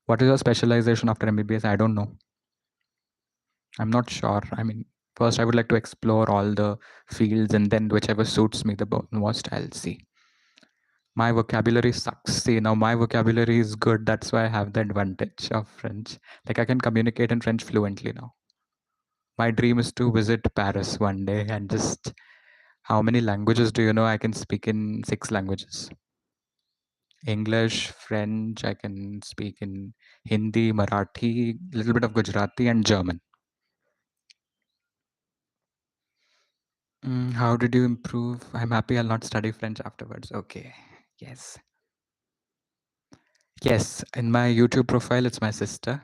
what is your specialization after MBBS? I don't know. I'm not sure. I mean, first, I would like to explore all the fields, and then whichever suits me the most, I'll see. My vocabulary sucks. See, now my vocabulary is good. That's why I have the advantage of French. Like I can communicate in French fluently now. My dream is to visit Paris one day and just. How many languages do you know? I can speak in 6 languages. English, French, I can speak in Hindi, Marathi, little bit of Gujarati and German. How did you improve? I'm happy I'll not study French afterwards. Okay. Yes. Yes. In my YouTube profile, it's my sister.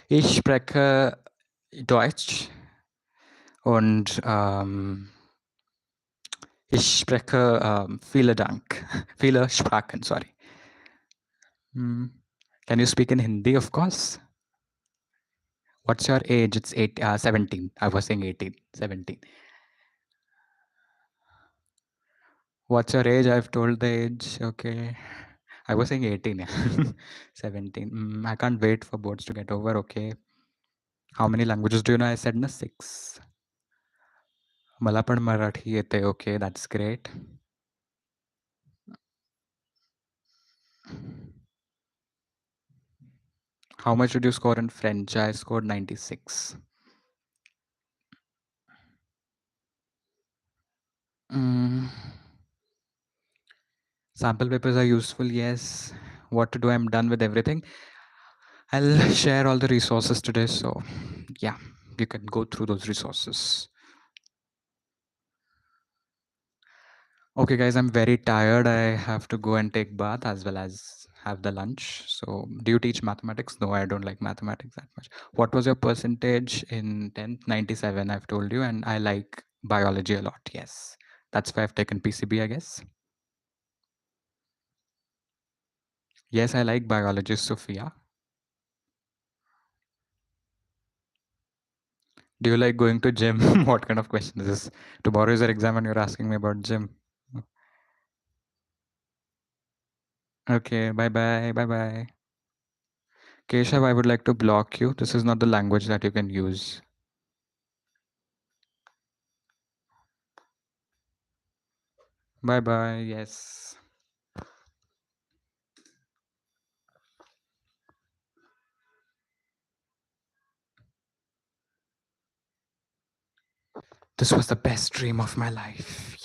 Ich spreche Deutsch und ich spreche viele Dank. Viele Sprachen, sorry. Can you speak in Hindi? Of course. What's your age? It's 17. I was saying 18, 17. What's your age? I've told the age. Okay. I was saying 18. Yeah. 17. I can't wait for boards to get over. Okay. How many languages do you know? I said no, 6. Malapad Marathi yete. Okay, that's great. How much did you score in French? I scored 96. Sample papers are useful, yes. What to do? I'm done with everything. I'll share all the resources today. So yeah, you can go through those resources. Okay, guys, I'm very tired. I have to go and take bath as well as have the lunch. So do you teach mathematics? No, I don't like mathematics that much. What was your percentage in 10th? 97, I've told you. And I like biology a lot. Yes. That's why I've taken PCB, I guess. Yes, I like biology, Sophia. Do you like going to gym? What kind of question is this? Tomorrow is your exam and you're asking me about gym. Okay, bye-bye, bye-bye. Keshav, I would like to block you. This is not the language that you can use. Bye-bye, yes. This was the best dream of my life.